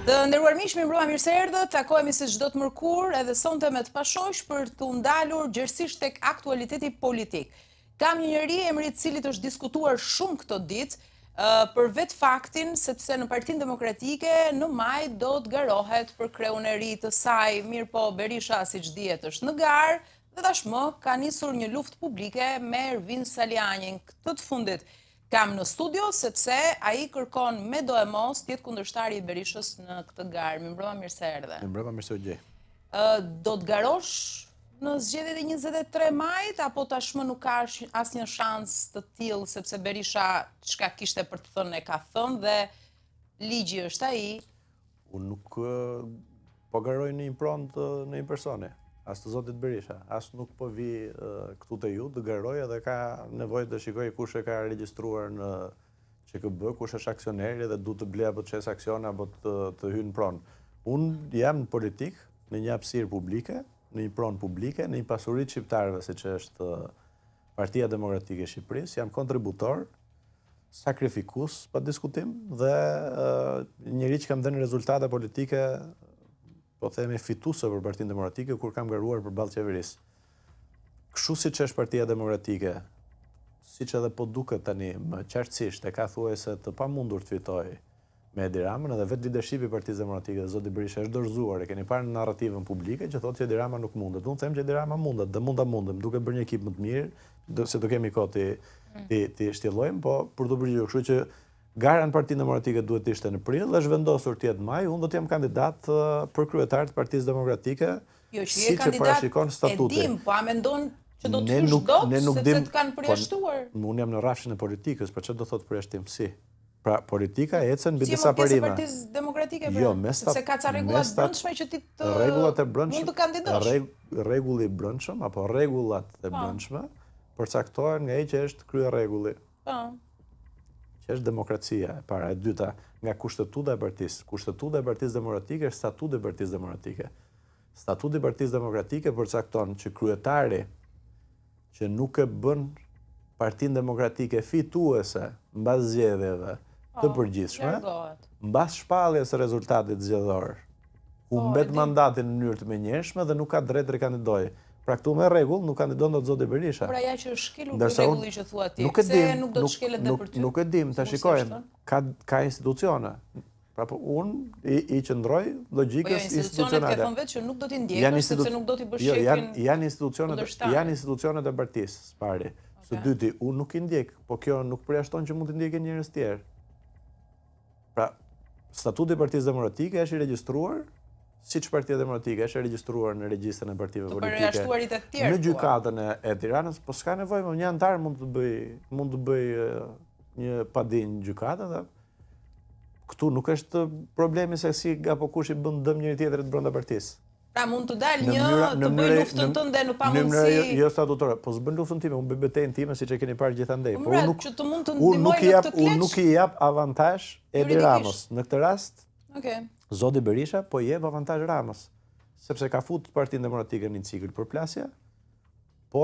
Të nderuar miq, mirë se erdhët. Takohemi si çdo të mërkur edhe sonte me të pashosh për të ndalur gjerësisht tek aktualiteti politik. Kam një njeri emri i cilit është diskutuar shumë këto ditë për vetë faktin sepse në Partinë Demokratike në maj do të garohet për kreun e ri të saj. Mirë po, Berisha siç dihet është në garë dhe tashmë ka nisur një luftë publike me Ervin Salianin. Këtë të fundit kam në studio, sepse ai kërkon me do e mos tjetë kundërshtari i Berishës në këtë garë. Mirë se erdhe. Mirë se u gjej. Do të garosh në zgjedhjet e 23 majit, apo tashmë nuk ka asnjë shans të tillë, sepse Berisha çka kishte për të thënë e ka thënë dhe ligji është ai? Unë nuk po garoj në një pronë në një persone. As të zotit Berisha, as nuk po vi këtu të ju, të garoj edhe ka nevojë të shikoj kush e ka regjistruar në QKB, kush është aksioneri dhe du të ble apo të qes aksione apo të hynë pronë. Unë jam në politik, në një hapësirë publike, në një pronë publike, në një pasurit shqiptarëve, si që është Partia Demokratike e Shqipërisë, jam kontributor, sakrifikus, pa diskutim, dhe njëri që kam dhënë rezultate politike po themi fituse për Partinë Demokratike, kur kam garuar për balë qeverisë. Kështu si që është Partia Demokratike, si që edhe po duket tani më qartësisht, e ka thuajse të pa mundur të fitoj me Edi Ramën, edhe vetë leadershipi i Partisë Demokratike dhe zoti Berisha është dorëzuar, e keni parë në narrativën publike që thotë që Edi Rama nuk mundet. Unë them që Edi Rama mundet, dhe mundem, duke bërë një ekip më të mirë, se do kemi kohë ti shtjellojmë, po për të përgjigjur, kështu që gara në Partinë Demokratike duhet të ishte në prill, është vendosur të jetë maj, unë do të jam kandidat për kryetar të Partisë Demokratike, si që parashikon statuti. E dim, po a mendon që do të fush dot, sepse të kanë përjashtuar? Unë jam në rrafshin e politikës, për çfarë do thotë përjashtim? Si? Pra, politika ecën mbi disa parime. Si më pjesë e Partisë Demokratike, sepse ka ca rregulla të brendshme që ti mund të kandidosh. Rregulli i brendshëm apo rregullat e brendshme përcaktohen nga ai që është kryerregulli. Që është demokracia e para, e dyta, nga kushtetuta e partisë. Kushtetuta e Partisë Demokratike është statuti i Partisë Demokratike. Statuti i Partisë Demokratike përcakton që kryetari që nuk e bën Partinë Demokratike fituese mbas zgjedhjeve të përgjithshme, mbas shpalljes së rezultatit zgjedhor, humbet mandatin në mënyrë të menjëhershme dhe nuk ka drejt rikandidojë. Pra këtu me rregull nuk kandidon dot zoti Berisha. Pra ja që është shkelur rregulli që thua ti, pse nuk do të shkelet dhe për ty? Nuk e dim, ta shikojmë. Ka institucione. Pra po unë i qëndroj logjikës institucionale. Institucionet ke thënë vetë që nuk do t'i ndjekësh sepse nuk do t'i bësh shefin. Janë institucionet e partisë, së pari. Së dyti, unë nuk i ndjek, po kjo nuk përjashton që mund t'i ndjekë njerëz tjerë. Pra, statuti i Partisë Demokratike është i regjistruar siç Partia Demokratike është e regjistruar në regjistrin e partive politike në gjykatën e Tiranës, po s'ka nevojë, më një antar mund të bëj një padinj gjykatë dhe këtu nuk është problemi se si apo kush i bën dëm njëri tjetrit brenda partisë. Pra mund të dalë të bëj luftën tënde në pamundësi. Jo statutore, po s'bën luftën time, unë bëj betejën time siç e keni parë gjithandej. Po unë nuk i jap avantazh Edi Ramës. Në këtë rast, zoti Berisha po jep avantazh Ramës, sepse ka futur Partinë Demokratike në një cikël përplasje, po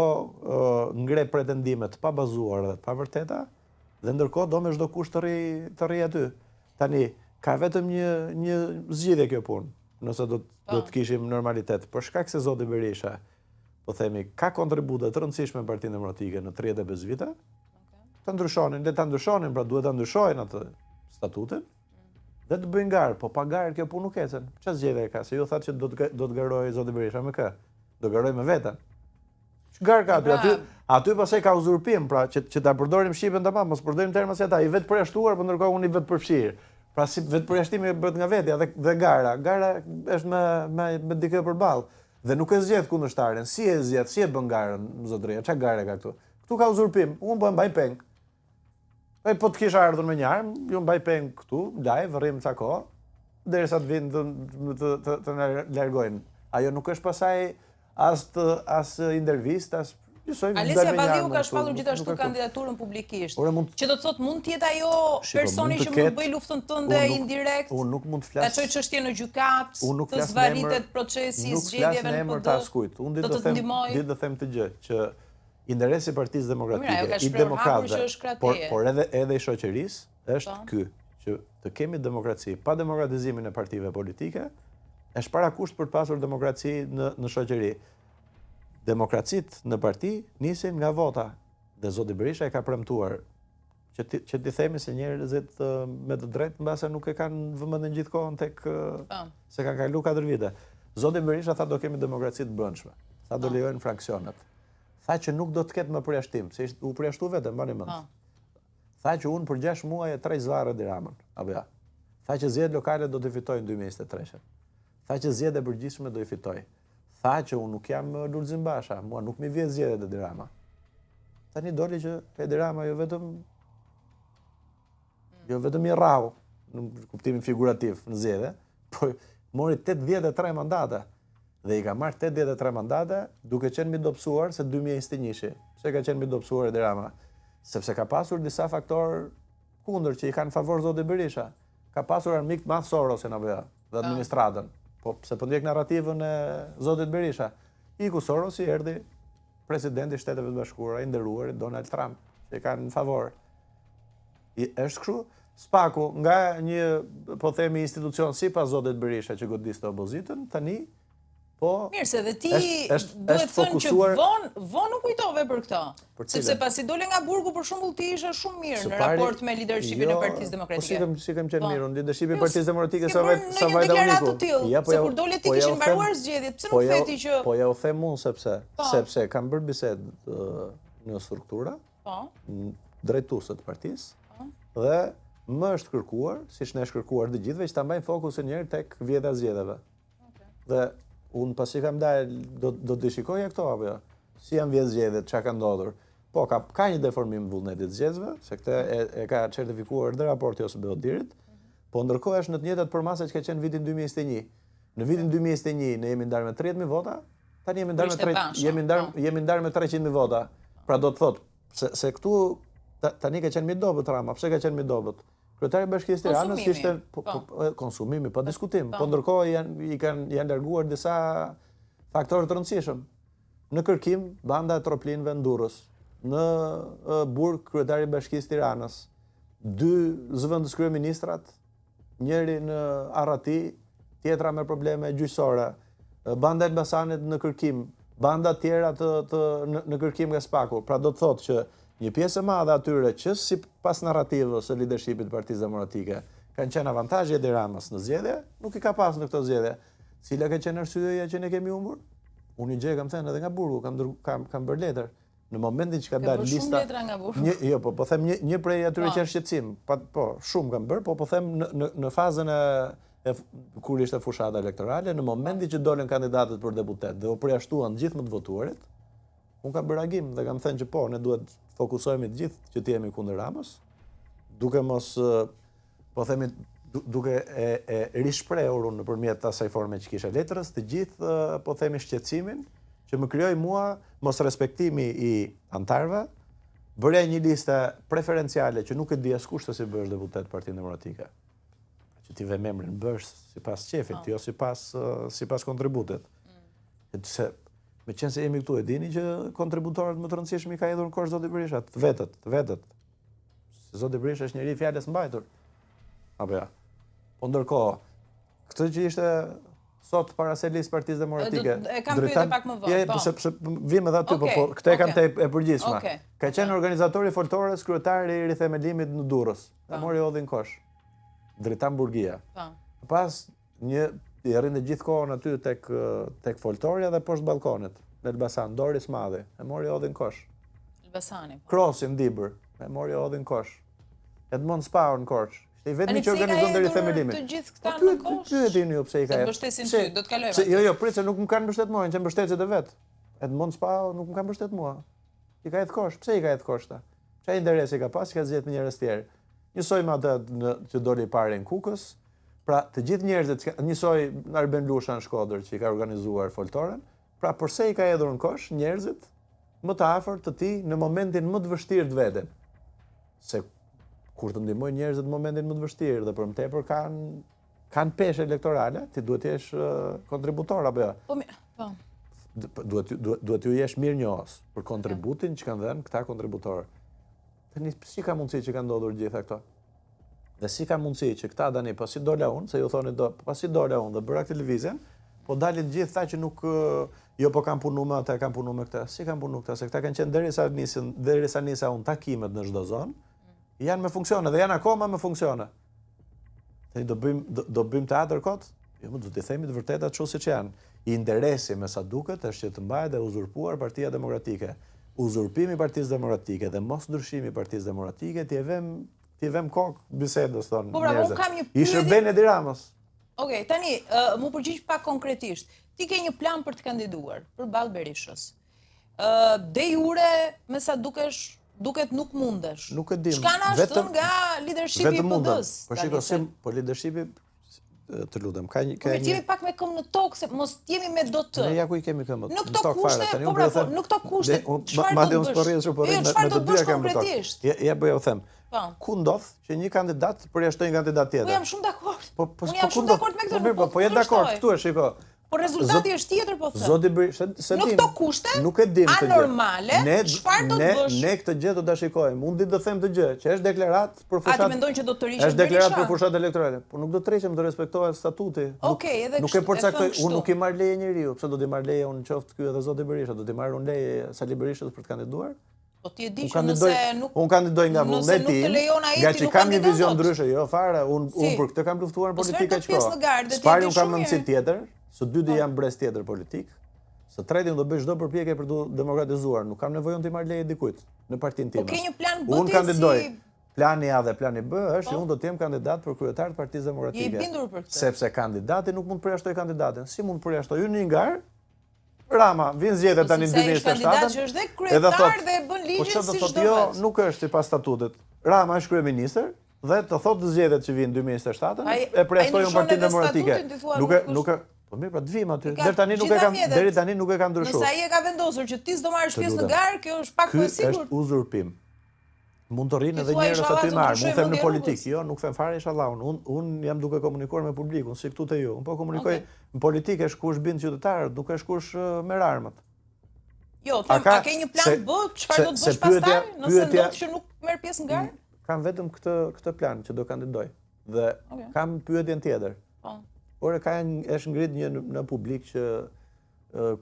ngre pretendime të pabazuara dhe të pavërteta, dhe ndërkohë do me çdo kusht të rri aty. Tani ka vetëm një zgjidhje kjo punë, nëse do të kishim normalitet, për shkak se zoti Berisha, po themi, ka kontributet të rëndësishme në Partinë Demokratike në 35 vite, ta ndryshonin, pra duhet ta ndryshojnë atë statutin, dhe të bëjnë garë, po pa garë kjo punë nuk ecën. Çfarë zgjedhje ka? Se ju thatë që do të garojë zoti Berisha me kë? Do garojë me veten. Ç'garë ka aty? Aty pastaj ka uzurpim, pra që ta përdorim shqipen tamam, mos përdorim terma si ata, i vetë përjashtuar, por ndërkohë unë i vetë përfshirë. Pra si vetë përjashtimi bëhet nga vetja dhe gara. Gara është me dikë përballë dhe nuk e zgjedh kundërshtarin. Si e zgjedh? Si e bën garën zotëria? Ç'a gare ka këtu? Këtu ka uzurpim. Unë po e mbaj peng. Po të kisha ardhur me një armë, ju mbaj peng këtu, live, rrim ca kohë, derisa të vinë të na largojnë. Ajo nuk është pasaj as intervistë, as Alesia Balliu ka shpallur gjithashtu kandidaturën publikisht. Që do të thotë mund të jetë ajo personi që mund të bëj luftën tënde indirekt. Unë nuk mund të flas. Ta çoj çështjen në gjykat, të zvaritet procesi i zgjedhjeve në PD. Unë ditë do them të gjë që interesi i Partisë Demokratike, i demokratëve, por edhe i shoqërisë është ky, që të kemi demokraci, pa demokratizimin e partive politike, është parakusht për të pasur demokraci në shoqëri. Demokracit në parti nisin nga vota, dhe zoti Berisha e ka premtuar që ti themi se njerëzit me të drejtë mbase nuk e kanë vëmendjen gjithë kohën tek se kanë kalu 4 vite. Zoti Berisha tha do kemi demokraci të brendshme. Tha do lejojnë fraksionet. Tha që nuk do të ketë më përjashtim, se u përjashtu vetëm, mbani mend. Tha që unë për 6 muaj e trej zvarë di Ramën, apo ja. Tha që zgjedhjet lokale do të fitojnë 2023. Tha që zgjedhjet e përgjithshme do i fitoj. Tha që unë nuk jam Lulzim Basha, mua nuk mi vjen zgjedhjet e Edi Rama. Tani doli që Edi Rama jo vetëm i rrau, në kuptimin figurativ në zgjedhje, po mori 83 mandate. Dhe i ka marrë 83 mandate duke qenë midopsuar se 2021. Pse ka qenë midopsuar Edi Rama? Sepse ka pasur disa faktorë kundër që i kanë favor zoti Berisha. Ka pasur armik të madh Sorosin apo jo, dhe administratën. Po pse po ndjek narrativën e zotit Berisha. Iku Sorosi, erdhi presidenti i Shteteve të Bashkuara, i nderuar Donald Trump, që i kanë në favor. Është kështu? Spaku nga një, po themi, institucion sipas zotit Berisha që godiste opozitën, tani mirë, se dhe ti duhet thënë që vonë nuk kujtove për këto. Sepse pasi dole nga burgu, për shembull, ti ishe shumë mirë në raport me leadershipin e Partisë Demokratike. Po si kem qenë mirë, leadershipin e Partisë Demokratike sa vajta uniku. Në një deklaratë të tillë, se kur dole ti kishin mbaruar zgjedhjet, pse nuk theti që po ja u them unë sepse kam bërë bisedë në struktura, drejtuese të partisë, dhe më është kërkuar, siç ne është kërkuar të gjithëve, që ta mbajnë fokusin njëherë tek vjedha e zgjedhjeve. Dhe unë pasi kam dalë, do të shikoja këto, apo jo? Si janë vjedhë zgjedhjet, çka ka ndodhur. Po, ka një deformim vullnetit zgjedhjeve, se këtë e ka certifikuar dhe raporti OSBE Odirit, po ndërkohë është në të njëjtat përmasa që ka qenë vitin 2021. Në vitin 2021 ne jemi ndarë me 30.000 vota, tani jemi ndarë me 300.000 vota. Pra do të thotë se këtu tani ka qenë midobët Rama, pse ka qenë midobët? Kryetari i Bashkisë Tiranës ishte konsumimi, pa diskutim. Po ndërkohë janë larguar disa faktorë të rëndësishëm. Në Kërkim, banda e troplinëve në Durrës. Në Burg, kryetari i Bashkisë Tiranës. 2 zëvendës kryeministrat, njëri në Arrati, tjetra me probleme gjyqësore. Banda e Elbasanit në Kërkim, banda tjera në Kërkim nga Spaku. Pra do të thotë që një pjesë e madhe atyre që si pas narrativës së leadershipit të Partisë Demokratike kanë qenë avantazhe Edi Ramës në zgjedhje, nuk i ka pas në këto zgjedhje. Cila ka qenë arsyeja që ne kemi humbur? Unë gjë kam thënë edhe nga burgu, kam bërë letër. Në momentin që ka dalë lista. Shumë letra nga burgu. Jo, po them një prej atyre që është shqetësim. Po, shumë kam bërë, po them në fazën e kur ishte fushata elektorale, në momentin që dolën kandidatët për deputet dhe u përjashtuan gjithë më të votuarit, unë kam bërë reagim dhe kam thënë që po, ne duhet fokusohemi të gjithë që të jemi kundër Ramës, duke mos, po themi, duke e rishprehur unë nëpërmjet asaj forme që kisha letrës, të gjithë, po themi, shqetësimin që më krijoi mua mos respektimi i antarëve, bërja një listë preferenciale që nuk e di askush se si bësh deputet Partinë Demokratike. Që ti ve memrin bësh sipas qefit, jo sipas kontributit. Se me qenë se jemi këtu, e dini që kontributorët më të rëndësishëm i ka hedhur në kosh zoti Berisha, të vetët. Se zoti Berisha është njëri i fjalës mbajtur. Apo ja. Po ndërkohë, këtë që ishte sot para se listë Partisë Demokratike. E kam pyetur pak më vonë. Po, sepse vim edhe aty, po këtë e kam te e përgjithshme. Ka qenë organizatori foltores, kryetari i rithemelimit në Durrës. E mori odhin kosh. Dritan Burgia. Pas i rrinte gjithë kohën aty tek foltorja dhe poshtë ballkonit, në Elbasan, Doris Madhi, e mori odhin kosh. Elbasani. Krosi në Dibër, e mori odhin kosh. Edmond Spau në Korç. Ishte i vetmi që organizonte rithemelimin. Të gjithë këta në kosh. Pyetini ju pse i ka. Se mbështesin ty, do të kalojmë. Jo, prit se nuk më kanë mbështet mua, që mbështetjet e vet. Edmond Spau nuk më kanë mbështet mua. I ka hedh kosh. Pse i ka hedh kosh ta? Çfarë interesi ka pas, ka zgjedh me njerëz tjerë. Njësoj me atë që doli parë në Kukës. Pra, të gjithë njerëzit, njësoj Arben Lusha në Shkodër që i ka organizuar foltoren, pra përse i ka hedhur në kosh njerëzit më të afërt të tij në momentin më të vështirë të veten. Se kur të ndihmojnë njerëzit në momentin më të vështirë dhe për më tepër kanë peshë elektorale, ti duhet të jesh kontributor apo jo? Po. Duhet ju jesh mirënjohës për kontributin që kanë dhënë këta kontributorë. Tani si ka mundësi që kanë ndodhur gjitha këto? Dhe si ka mundësi që këta tani pasi dola unë, se ju thoni pasi dola unë dhe bëra këtë lëvizjen, po dalin gjithë tha që nuk jo po kam punu me ata, kam punu me këta. Si kam punu këta, se këta kanë qenë derisa nisa unë takimet në çdo zonë, janë me funksione dhe janë akoma me funksione. Tani do bëjmë teatr kot? Jo, do t'i themi të vërtetat kështu siç janë. Interesi me sa duket është që të mbahet e uzurpuar Partia Demokratike. Uzurpimi i Partisë Demokratike dhe mos ndryshimi i Partisë Demokratike t'i vëm kokë bisedës tonë. Po pra, unë kam një pyetje. I shërben Edi Ramës. Okej, tani mu përgjigj pak konkretisht. Ti ke një plan për të kandiduar përballë Berishës. De jure, me sa duket nuk mundesh. Nuk e dim. Çka na shton nga leadershipi i PD-s? Po shiko, po leadershipi të lutem. Ka një jemi pak me këmbë në tokë, se mos jemi me do të. Ne ja ku i kemi këmbët. Në këto kushte, po pra, në këto kushte. Madje unë s'po rrjedh shumë, me të dyja kam në tokë. Ja bëj u them. Ku ndodh që një kandidat përjashtoi një kandidat tjetër? Po jam shumë dakord. Unë jam shumë dakord me këtë. Po je dakord, këtu e shiko. Po rezultati është tjetër, po them. Zoti Berisha, se në këto kushte, nuk e dim të gjë. Anormale, çfarë do të bësh? Ne këtë gjë do ta shikojmë. Unë do të them të gjë, që është deklarat për fushat. A ti mendon që do të tërhiqet Berisha? Është deklarat për fushat elektorale. Po nuk do të tërhiqem, do respektohet statuti. Okej, edhe nuk e përcaktoj, unë nuk i marr leje njeriu, pse do t'i marr leje unë qoftë ky edhe zoti Berisha, do t'i marr unë leje Sali Berishës për të kandiduar? Po ti e di që nëse nuk unë kandidoj nga vullneti, nga që kam një vizion ndryshe, jo fare, unë për këtë kam luftuar në politikë çka. Spari unë kam mendësi tjetër, së dyti jam brez tjetër politik, së treti unë do bëj çdo përpjekje për të demokratizuar, nuk kam nevojë unë të marr leje dikujt në partinë time. Po ke një plan B? Unë kandidoj. Plani A dhe plani B është që unë do të jem kandidat për kryetar të Partisë Demokratike. Je i bindur për këtë? Sepse kandidati nuk mund të përjashtoj kandidatin. Si mund të përjashtoj? Unë një ngar Rama, vjen zgjedhjet tani në 2027. Kandidat që është dhe kryetar dhe bën ligje si çdo jo, nuk është sipas statutit. Rama është kryeministër dhe të thotë zgjedhjet që vijnë 2027 e përjashtojnë Partinë Demokratike. Nuk po mirë, të vim aty. Deri tani nuk e kam ndryshuar. Nëse ai e ka vendosur që ti s'do marrësh pjesë në garë, kjo është pak më e sigurt. Ky është uzurpim. Mund të rrinë edhe njerëz aty marr, mund them në politikë, jo, nuk them fare inshallah. Unë jam duke komunikuar me publikun, si këtu te ju. Unë po komunikoj në politikë, është kush bind qytetarët, nuk është kush merr armët. Jo, a ke një plan B, çfarë do të bësh pastaj, nëse ndodh që nuk merr pjesë në garë? Kam vetëm këtë plan që do kandidoj. Dhe kam pyetjen tjetër. Po. Ore është ngrit një në publik që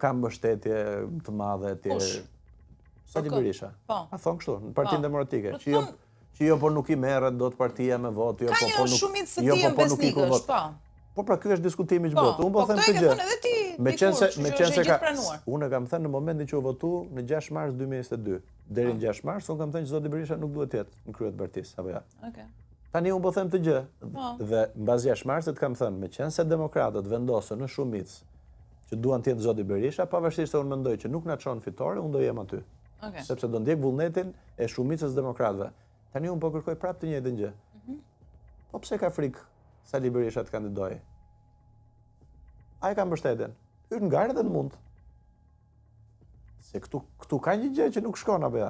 ka mbështetje të madhe etj. Sali Berisha. A thon kështu, në Partinë Demokratike, që jo po nuk i merret dot partia me votë, jo po nuk i vot. Po pra ky është diskutimi që bëhet. Unë po them këtë gjë. Meqense ka unë kam thënë në momentin që u votu në 6 mars 2022, deri në 6 mars unë kam thënë që zoti Berisha nuk duhet të jetë në krye të partisë, apo ja. Okej. Tani unë po them të gjë. Dhe mbas 6 marsit kam thënë, meqense demokratët vendosën në shumicë që duan të jetë zoti Berisha, pavarësisht se unë mendoj që nuk na çon fitore, unë do jem aty. Sepse do ndjek vullnetin e shumicës demokratëve. Tani unë po kërkoj prapë të njëjtën gjë. Po pse ka frikë Sali Berisha të kandidojë? Ai ka mbështetjen. Hyr në garë dhe në mund. Se këtu ka një gjë që nuk shkon apo ja.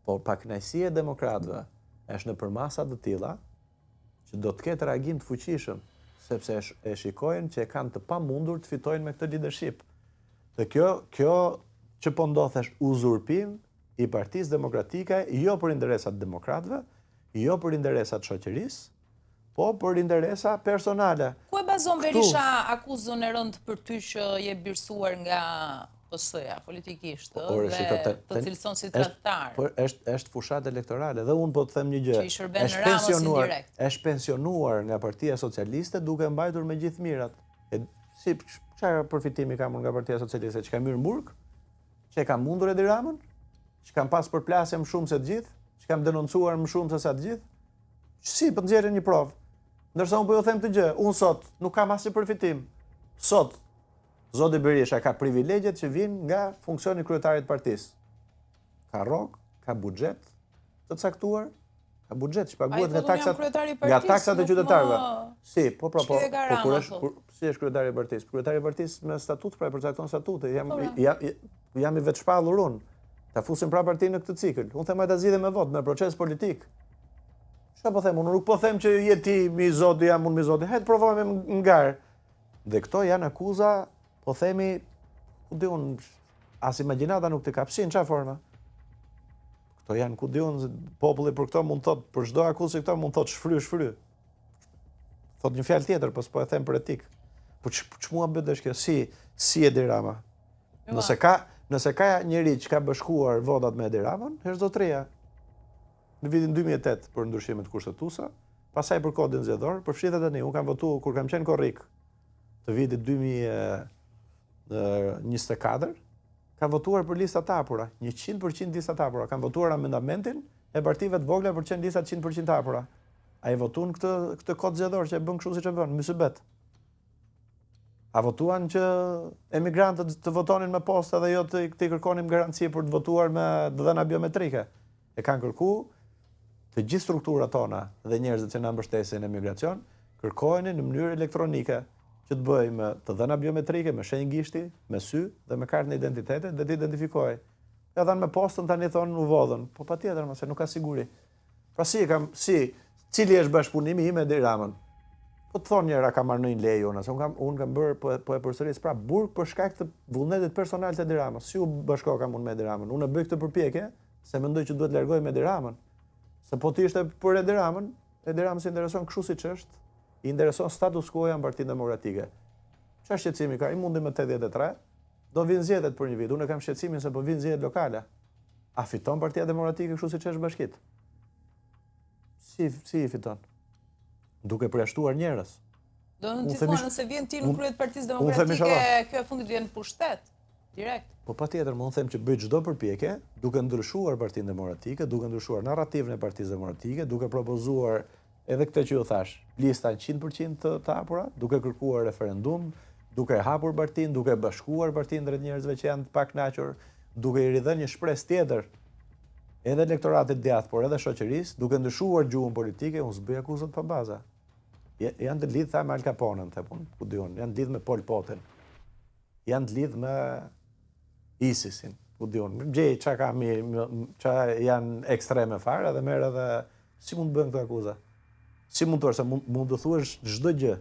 Po pakënaqësia e demokratëve është në përmasa të tilla që do të ketë reagim të fuqishëm, sepse e shikojnë që e kanë të pamundur të fitojnë me këtë leadership. Dhe kjo që po ndodh është uzurpim i Partisë Demokratike, jo për interesat demokratëve, jo për interesat shoqërisë, po për interesa personale. Ku e bazon Berisha akuzën e rëndë për ty që je birsuar nga PS-ja politikisht dhe të cilëson si tradhtar? Po është fushat elektorale dhe unë po të them një gjë. Që i shërben Ramos indirekt. Është pensionuar nga Partia Socialiste duke mbajtur me gjithë mirat. Si çfarë përfitimi kam nga Partia Socialiste, që ka myrë burg? Që kam mundur Edi Ramën, që kam pas përplasje më shumë se të gjithë, që kam denoncuar më shumë se sa të gjithë, si për nxjerrën një provë. Ndërsa unë po ju them të gjë, unë sot nuk kam asnjë përfitim. Sot zoti Berisha ka privilegjet që vijnë nga funksioni i kryetarit të partisë. Ka rrok, ka buxhet të caktuar, ka buxhet që paguhet nga taksat e qytetarëve. Si, po. Si është kryetari i partisë? Kryetari i partisë me statut pra e përcakton statutin. Jam i vetë shpallur unë. Ta fusim pra partinë në këtë cikël. Unë them ta zgjidhem me votë, me proces politik. Çfarë po them? Unë nuk po them që je ti mi zoti, jam unë mi zoti. Hajde provojmë në garë. Dhe këto janë akuza, po themi, ku di unë, as imagjinata nuk të kapsin, çfarë forma. Këto janë ku diun, populli për këto mund thot, për çdo akuzë këto mund thot shfry. Thot një fjalë tjetër, po s'po e them për etik. Po ç'mua bëdesh kjo? Si Edi Rama? Nëse ka njëri që ka bashkuar votat me Edi Ramën, është zotëria. Në vitin 2008 për ndryshimet kushtetuese, pasaj për kodin zgjedhor, përfshihet tani, unë kam votuar kur kam qenë korrik të vitit 2024, kam votuar për listat hapura, 100% listat hapura, kam votuar amendamentin e partive të vogla për qenë listat 100% hapura. A i votuan këtë kod zgjedhor që e bën kështu siç e bën, mysybet. A votuan që emigrantët të votonin me postë dhe jo të kërkonin garanci për të votuar me dhëna biometrike. E kanë kërku të gjithë strukturat tona dhe njerëzit që na mbështesin në emigracion, kërkojnë në mënyrë elektronike që të bëjë me të dhëna biometrike, me shenjë gishti, me sy dhe me kartën e identitetit dhe të identifikojë. Ja dhanë me postën tani thonë u vodhën, po patjetër se nuk ka siguri. Pra cili është bashkëpunimi im me Edi Ramën? Po të thonë njëra ka marrë në një lejë unë kam bërë, po e përsëris, pra burg për shkak të vullnetit personal të Edi Ramës. Si u bashkoham unë me Edi Ramën? Unë e bëj këtë përpjekje, se mendoj që duhet largoj me Edi Ramën. Se po të ishte për Edi Ramën, Edi Ramës i intereson kështu siç është, i intereson status quo-ja në Partinë Demokratike. Çfarë shqetësimi ka? I mundi me 83, do vinë zgjedhjet për një vit. Unë kam shqetësimin se po vinë zgjedhjet lokale. A fiton Partia Demokratike kështu siç është bashkit? Si i fiton? Duke përjashtuar njerëz. Do në të thonë nëse vjen ti në krye të Partisë Demokratike, kjo e fundit vjen në pushtet, direkt. Po patjetër, unë them që bëj çdo përpjekje duke ndryshuar Partinë Demokratike, duke ndryshuar narrativin e Partisë Demokratike, duke propozuar edhe këtë që ju thash, lista 100% të hapura, duke kërkuar referendum, duke hapur partinë, duke bashkuar partinë drejt njerëzve që janë të pakënaqur, duke i ridhënë një shpresë tjetër edhe elektoratit djathtë, por edhe shoqërisë, duke ndryshuar gjuhën politike, unë s'bëj akuzat pa baza. Janë të lidhë me Al Caponën, ku diun, janë të lidhë me Pol Potin, janë të lidhë me ISIS-in, ku diun. Gjej çka janë ekstreme fare dhe merr edhe si mund të bëjnë këto akuza. Si mund të thuash se mund të thuash çdo gjë.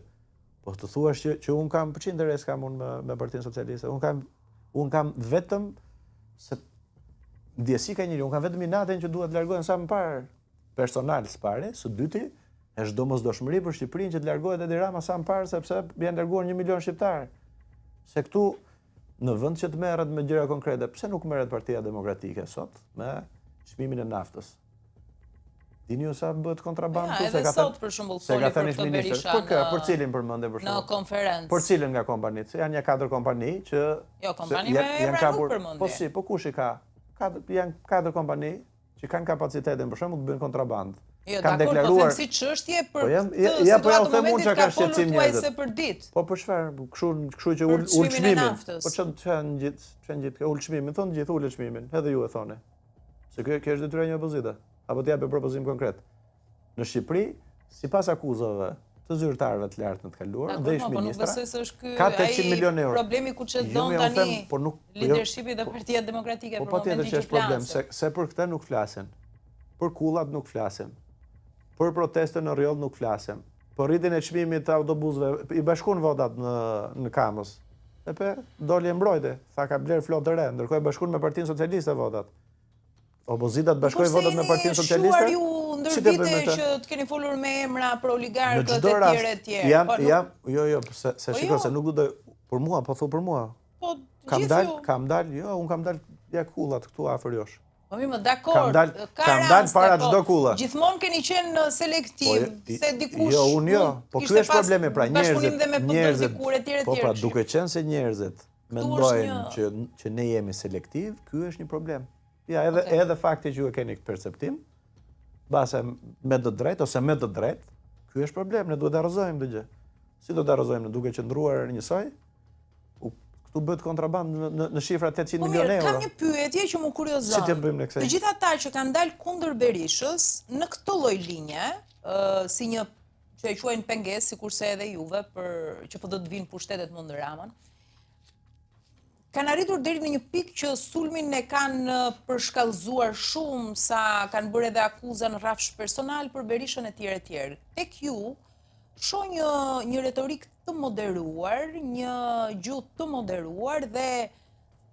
Po të thuash që un kam për interes kam unë me Partinë Socialiste. Un kam vetëm se ndjesi ka njëri, un kam vetëm inaten që duhet të largohen sa më parë personal s'pare, së dyti është domosdoshmëri për Shqipërinë që të largohet Edi Rama sa më parë sepse janë larguar 1 milion shqiptar. Se këtu në vend që të merret me gjëra konkrete, pse nuk merret Partia Demokratike sot me çmimin e naftës? Dini ju sa bëhet kontrabandë? Edhe sot për shembull foli për këtë Berisha. Për cilin përmendën për shembull? Në konferencë. Për cilin nga kompanitë? Janë një 4 kompani që jo, kompani me emra nuk përmendën. Po si, po kush i ka? Janë 4 kompani që kanë kapacitetin për shembull të bëjnë kontrabandë. Jo, dakor, po them si çështje për këtë situatë në momentin që ka shqetësim njerëzit për ditë. Po për çfarë? Kështu që ul çmimin. Po çan gjithë ul çmimin, thonë gjithë ulë çmimin. Edhe ju e thoni. Se kjo është detyra një opozite. Apo të japë propozim konkret. Në Shqipëri, sipas akuzave të zyrtarëve të lartë në të kaluar, dhe ish ministra, ka 800 milion euro. Problemi ku që don tani leadershipi dhe Partia Demokratike për momentin që është problem, se për këtë nuk flasin. Për kullat nuk flasin. Për protestën në rjoll nuk flasim. Për rritjen e çmimit të autobusëve, i bashkuan votat në Kamës. Epe doli e mbrojti, tha ka bler flotë të re, ndërkohë bashkuan me Partinë Socialiste votat. Opozita të bashkojë votat me Partinë Socialiste. Shuar ju ndër vite që të keni folur me emra për oligarkët e tjerë. Jo, se shiko se nuk do të për mua, po thu për mua. Po kam dal, jo, un kam dal ja kullat këtu afër josh. Po më dakor. Kam dal para çdo kulla. Gjithmonë keni qenë selektiv, se dikush. Jo, unë jo. Po ky është problemi pra, njerëzit. Po pra, duke qenë se njerëzit mendojnë që ne jemi selektiv, ky është një problem. Ja, edhe fakti që ju e keni këtë perceptim, base me të drejtë ose me të drejtë, ky është problem, ne duhet ta rrëzojmë këtë gjë. Si do ta rrëzojmë, duke qëndruar njësoj? Këtu bëhet kontrabandë në shifra 800 milion euro. Kam një pyetje që më kuriozon. Si të bëjmë ne kësaj? Të gjithë ata që kanë dalë kundër Berishës në këtë lloj linje, si një që e quajnë pengesë, sikurse edhe juve që po do të vinë pushtetet më në Ramën, kanë arritur deri në një pikë që sulmin e kanë përshkallëzuar shumë, sa kanë bërë edhe akuza në rrafsh personal për Berishën e tjerë. Tek ju shoh një retorik të moderuar, një gjuhë të moderuar dhe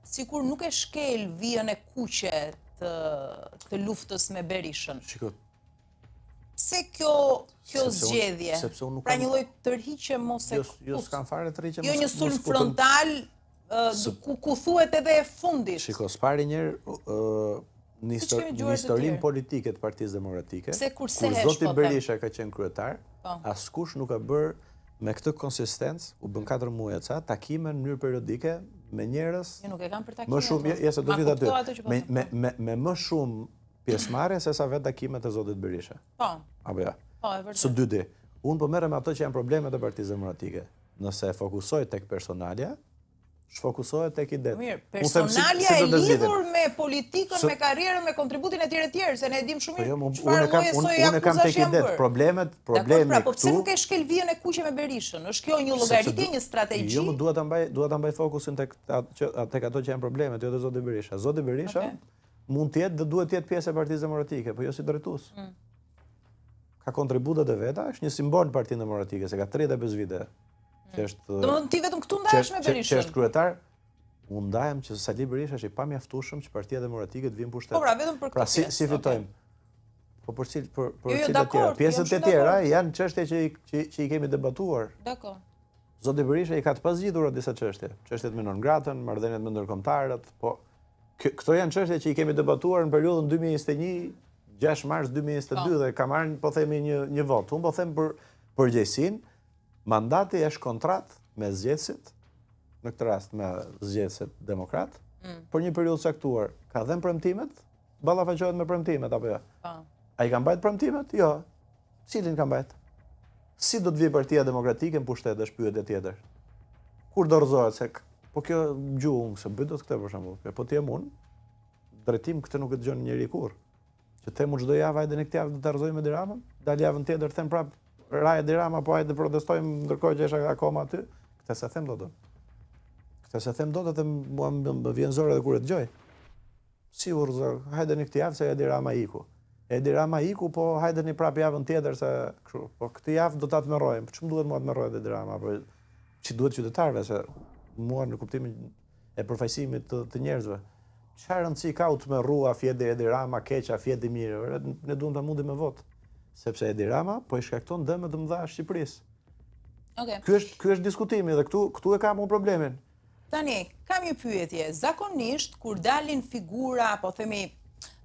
sikur nuk e shkel vijën e kuqe të luftës me Berishën. Shiko, Se kjo zgjedhje, pra një lloj tërhiqje mos e jo s'kam fare tërhiqje jo një sulm frontal ku thuhet edhe e fundit. Shiko, s'pari njerë në historinë politike të Partisë Demokratike, kur zoti Berisha ka qenë kryetar, askush nuk ka bërë me këtë konsistencë, u bën 4 muaj ca, takime në mënyrë periodike me njerëz. Jo, nuk e kam për takime. Më shumë, jese do vit aty. Me më shumë pjesëmarrje se sa vetë takimet e zotit Berisha. Po. Apo ja. Po, e vërtet. Së dyti, unë po merrem ato që janë problemet e Partisë Demokratike. Nëse fokusoj tek personalja, shfokusohet tek idetë. Mirë, personalja e lidhur me politikën, me karrierën, me kontributin e tjerë, se ne e dim shumë mirë çfarë lloje soje akuzash janë bërë. Problemi po pse nuk e shkel vijën e kuqe me Berishën? Është kjo një llogaritje, një strategji? Jo, dua ta mbaj fokusin tek ato që janë problemet, jo te zoti Berisha. Zoti Berisha mund të jetë dhe duhet të jetë pjesë e Partisë Demokratike, po jo si drejtues. Ka kontributet e veta, është një simbol në Partinë Demokratike, se ka 35 vite. Domethënë ti vetëm këtu ndahesh me Berishën. Që është kryetar, unë ndahem që Sali Berisha është i pamjaftueshëm që Partia Demokratike të vinë pushtet. Po pra, vetëm për këtë. Pra si fitojmë. Po për cilë të tjera. Pjesët e tjera janë çështje që i kemi debatuar. Dakor. Zoti Berisha i ka të pazgjitur disa çështje. Çështjet me nëngratën, marrëdhëniet me ndërkombëtarët, po këto janë çështje që i kemi debatuar në periudhën 2021, 6 mars 2022 dhe ka marrë po themi një vot. Unë po them për përgjegjësinë. Mandati është kontratë me zgjedhësit, në këtë rast me zgjedhësit demokrat, për një periudhë caktuar. Ka dhënë premtimet, ballafaqohet me premtimet apo jo? Ai ka mbajtur premtimet? Jo. Cilin ka mbajtur? Si do të vijë Partia Demokratike në pushtet, është pyetja tjetër. Kur dorëzohet se po kjo gjuhë se bëj dot këtë për shembull. Po ti jam unë, drejtim këtë nuk e dëgjon njëri kurr. Që themu çdo javë hajde në këtë javë do të arrozojmë me Diramën, dalë javën tjetër them prapë Raja Dirama, po hajde protestojmë ndërkohë që është akoma aty. Këtë se them dot. Këtë se them dot, mua më vjen zor edhe kur e dëgjoj. Si urrëzor, hajde në këtë javë se e Dirama iku. E Dirama iku, po hajde në prapë javën tjetër se kështu. Po këtë javë do ta tmerrojmë. Ç'm duhet mua të merrojë edhe Dirama, apo ç'i duhet qytetarëve se mua në kuptimin e përfaqësimit të njerëzve. Çfarë rëndësi ka u tmerrua fjede e Dirama, keq, fjede mirë? Ne duam ta mundim me vot. Sepse Edi Rama po i shkakton dëme të mëdha Shqipërisë. Ky është diskutimi dhe këtu e kam unë problemin. Tani, kam një pyetje. Zakonisht kur dalin figura, po themi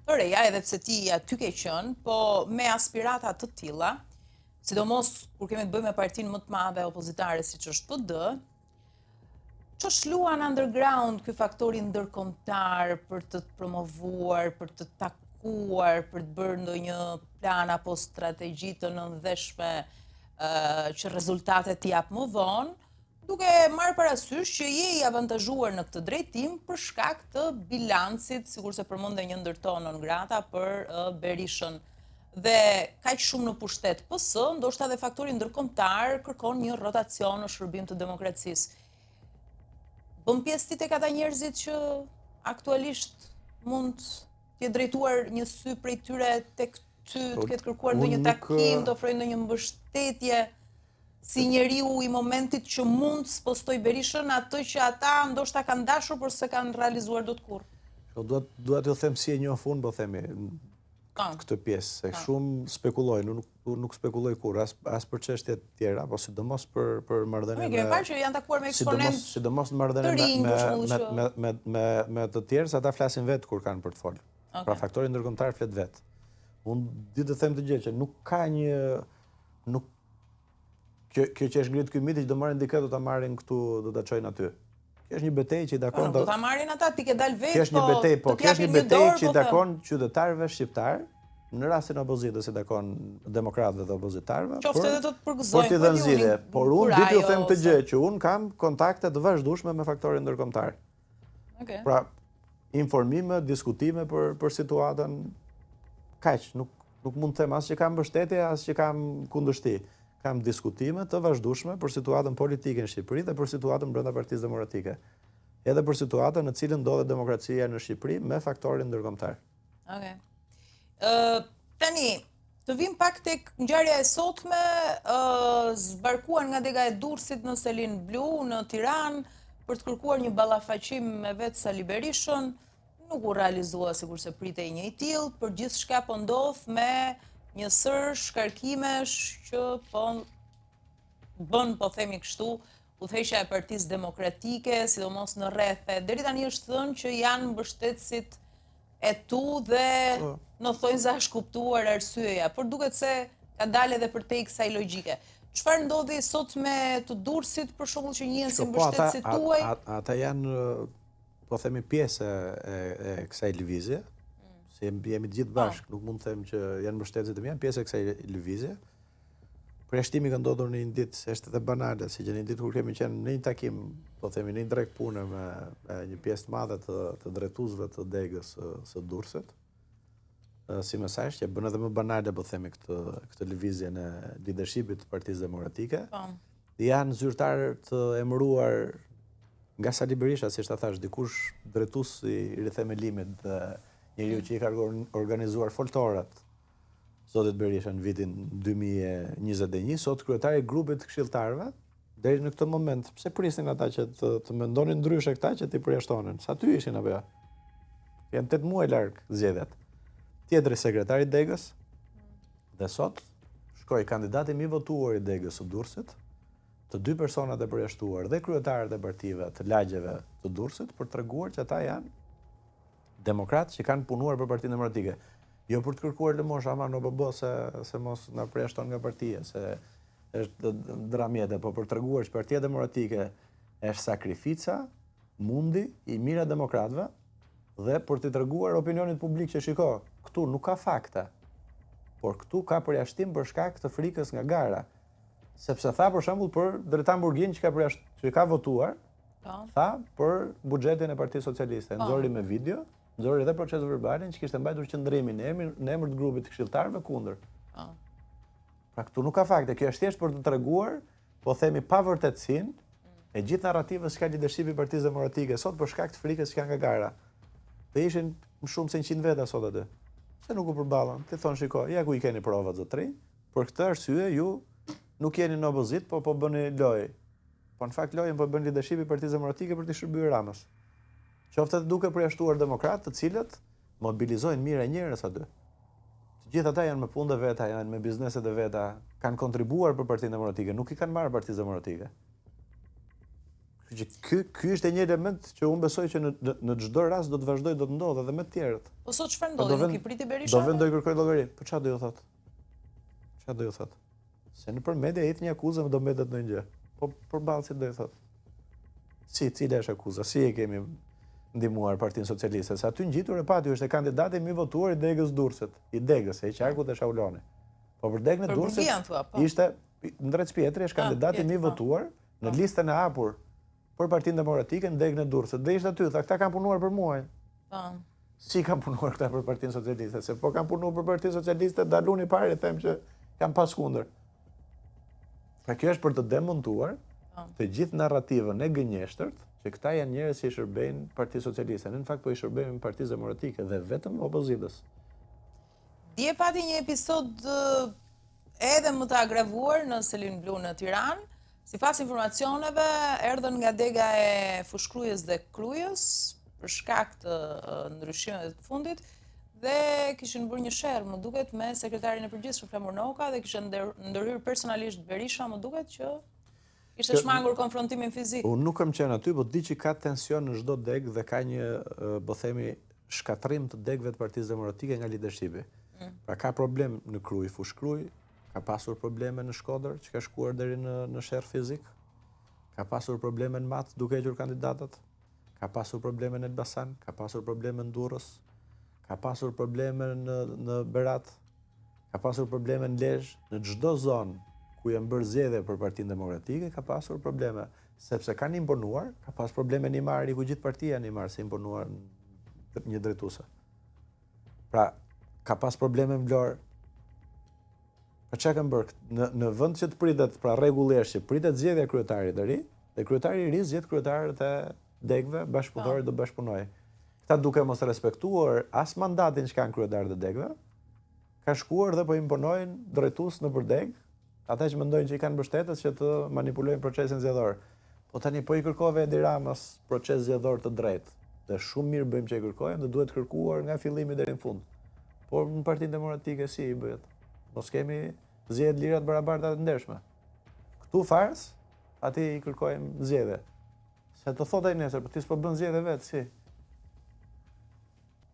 të reja, edhe pse ti aty ke qenë, po me aspirata të tilla, sidomos kur kemi të bëjmë me partinë më të madhe opozitare siç është PD, ç'shluan underground ky faktori ndërkombëtar për të promovuar, për të për të bërë ndonjë plan apo strategji të nëndeshme që rezultatet jap më vonë, duke marrë parasysh që je i avantazhuar në këtë drejtim për shkak të bilancit, sikurse përmendë një ndër to non grata për Berishën. Dhe kaq shumë në pushtet PS, ndoshta edhe faktori ndërkombëtar kërkon një rotacion në shërbim të demokracisë. Bën pjesë ti tek ata njerëzit që aktualisht mund të drejtuar një sy prej tyre tek ty, të ketë kërkuar ndonjë takim, të ofrojë ndonjë mbështetje si njeriu i momentit që mund të spostoj Berishën, atë që ata ndoshta kanë dashur por se kanë realizuar dot kurrë. Dua t'ju them si e njoh unë, po themi këtë pjesë, se shumë spekulojnë, nuk spekuloj kurrë as për çështje të tjera, po sidomos për marrëdhënie. Kemi parë që janë takuar me eksponentë. Sidomos në marrëdhënie me të tjerë, se ata flasin vetë kur kanë për të folur. Pra faktori ndërkombëtar flet vetë. Unë di të them të gjë që nuk ka një kjo që është ngritur ky miti që do marrin dikë do ta marrin këtu, do ta çojnë aty. Kjo është një betejë që i dakon do ta marrin ata, ti ke dal vetë. Kjo është një betejë, po kjo është një betejë që i dakon qytetarëve shqiptar, në rastin e opozitës i dakon demokratëve dhe opozitarëve. Qoftë edhe do të përgëzojnë. Por ti dhënë zgjidhje, por unë di t'ju them të gjë që unë kam kontakte të vazhdueshme me faktorin ndërkombëtar. Pra informime, diskutime për situatën kaq, nuk mund të them as që kam mbështetje, as që kam kundërshti. Kam diskutime të vazhdueshme për situatën politike në Shqipëri dhe për situatën brenda Partisë Demokratike. Edhe për situatën në cilën ndodhet demokracia në Shqipëri me faktorin ndërkombëtar. Okej. Tani, të vim pak tek ngjarja e sotme, zbarkuar nga dega e Durrësit në Selin Blu në Tiranë për të kërkuar një ballafaqim me vetë Sali Berishën. nuk u realizua sikur se pritej një i tillë, për gjithçka po ndodh me një sër shkarkimesh që po bën, po themi kështu, udhëheqja e Partisë Demokratike, sidomos në rrethe. Deri tani është thënë që janë mbështetësit e tu dhe në thonjë za është kuptuar arsyeja, por duket se ka dalë edhe përtej kësaj logjike. Çfarë ndodhi sot me të Durrësit për shembull që njihen si mbështetësit tuaj? Ata janë, po themi, pjesë e kësaj lëvizje. Se jemi të gjithë bashkë, nuk mund të them që janë mbështetësit e mi, janë pjesë e kësaj lëvizje. Përjashtimi ka ndodhur në një ditë, se është edhe banale, si që një ditë kur kemi qenë në një takim, po themi, në një drek pune me një pjesë të madhe të drejtuesve të degës së Durrësit, si mesazh që bën edhe më banale, po themi, këtë lëvizje në leadershipit të Partisë Demokratike. Janë zyrtarë të emëruar nga Sali Berisha, si ta thash, dikush drejtues i rithemelimit dhe njeriu që i ka organizuar foltorat zotit Berisha në vitin 2021, sot kryetari i grupit të këshilltarëve, deri në këtë moment, pse prisnin ata që të mendonin ndryshe këta që t'i përjashtonin? Sa ty ishin apo jo? Janë 8 muaj larg zgjedhjet. Tjetri sekretari i degës, dhe sot shkoi kandidati më i votuar i degës së Durrësit, të 2 personat e përjashtuar dhe kryetarët e partive të lagjeve të Durrësit për treguar që ata janë demokratë që kanë punuar për Partinë Demokratike. Jo për të kërkuar lëmosh ama në bëbo se mos na përjashton nga partia, se është dramjete, po për të treguar që Partia Demokratike është sakrifica, mundi i mira demokratëve dhe për të treguar opinionit publik që shiko, këtu nuk ka fakte, por këtu ka përjashtim për shkak të frikës nga gara. Sepse tha për shembull për Dretan Burgin që ka votuar, tha për buxhetin e Partisë Socialiste, nxori me video, nxori edhe proces verbalin që kishte mbajtur qëndrimin në emër të grupit të këshilltarëve kundër. Pra këtu nuk ka fakte, kjo është thjesht për të treguar, po themi pa vërtetësinë e gjithë narrativës që ka leadershipi i Partisë Demokratike sot për shkak të frikës që ka nga gara. Dhe ishin më shumë se 100 veta sot aty. Se nuk u përballën. Ti thon shiko, ja ku i keni provat zotëri. Për këtë arsye ju nuk jeni në opozit, po bëni lojë. Po në fakt lojën po bën leadershipi i Partisë Demokratike për të shërbyer Ramës. Qoftë të duke përjashtuar demokratë të cilët mobilizojnë mirë njerëz aty. Të gjithë ata janë me punë të veta, janë me bizneset e veta, kanë kontribuar për Partinë Demokratike, nuk i kanë marrë Partisë Demokratike. Ky është një element që unë besoj që në çdo rast do të vazhdoj, do të ndodhë edhe me të tjerët. Po sot çfarë ndodhi? Nuk i priti Berisha? Do vendoj kërkoj llogari. Po çfarë do ju thot? Çfarë do ju thot? Se nëpër media jep një akuzë do mbetet ndonjë gjë. Po përballë si do ju thot? Cila është akuza? Si e kemi ndihmuar Partinë Socialiste? Se aty ngjitur e pati është kandidati më i votuar i degës Durrësit, i degës e Qarkut dhe Shauloni. Po për degën e Durrësit ishte Ndrec Pietri është kandidati më i votuar në listën e hapur për Partinë Demokratike në degën e Durrësit. Dhe ishte aty, tha, këta kanë punuar për muaj. Si kanë punuar këta për Partinë Socialiste? Se po kanë punuar për Partinë Socialiste, daluni parë them që kanë pas kundër. Pra kjo është për të demontuar të gjithë narrativën e gënjeshtërt që këta janë njerëz që i shërbejnë Partisë Socialiste. Në fakt po i shërbejnë Partisë Demokratike dhe vetëm opozitës. Dje pati një episod edhe më të agravuar në Selin Blu në Tiranë. Sipas informacioneve, erdhën nga dega e Fushkrujës dhe Krujës për shkak të ndryshimeve të fundit dhe kishin bërë një sherr, më duket, me sekretarin e përgjithshëm Flamur Noka dhe kishin ndërhyrë personalisht Berisha, më duket që ishte shmangur konfrontimin fizik. Unë nuk kam qenë aty, po di që ka tension në çdo degë dhe ka një, po themi, shkatrim të degëve të Partisë Demokratike nga leadershipi. Pra ka problem në Krujë, Fushkruj, ka pasur probleme në Shkodër, që ka shkuar deri në sherr fizik. Ka pasur probleme në Mat, duke hequr kandidatët. Ka pasur probleme në Elbasan, ka pasur probleme në Durrës, ka pasur probleme në Berat, ka pasur probleme në Lezhë, në çdo zonë ku janë bërë zgjedhje për Partinë Demokratike, ka pasur probleme, sepse kanë imponuar, ka pas probleme në Imar, ku gjithë partia në Imar se imponuar një drejtuese. Pra, ka pas probleme në Vlorë. Pra çka kanë bërë? Në vend që të pritet, pra rregullisht që pritet zgjedhja e kryetarit të ri, dhe kryetari i ri zgjedh kryetarët e degëve, bashkëpunëtorë do bashkëpunojë. Këta duke mos respektuar as mandatin që kanë kryetarët e degëve, ka shkuar dhe po imponojnë drejtues nëpër degë, ata që mendojnë që i kanë mbështetës që të manipulojnë procesin zgjedhor. Po tani po i kërkove Edi Ramës proces zgjedhor të drejtë. Dhe shumë mirë bëjmë që e kërkojmë dhe duhet kërkuar nga fillimi deri në fund. Por në Partinë Demokratike si i bëhet? Mos kemi zgjedhje lirat barabarta të ndershme. Këtu fars, aty i kërkojmë zgjedhje. Se të thotë ai nesër, po ti s'po bën zgjedhje vetë, si?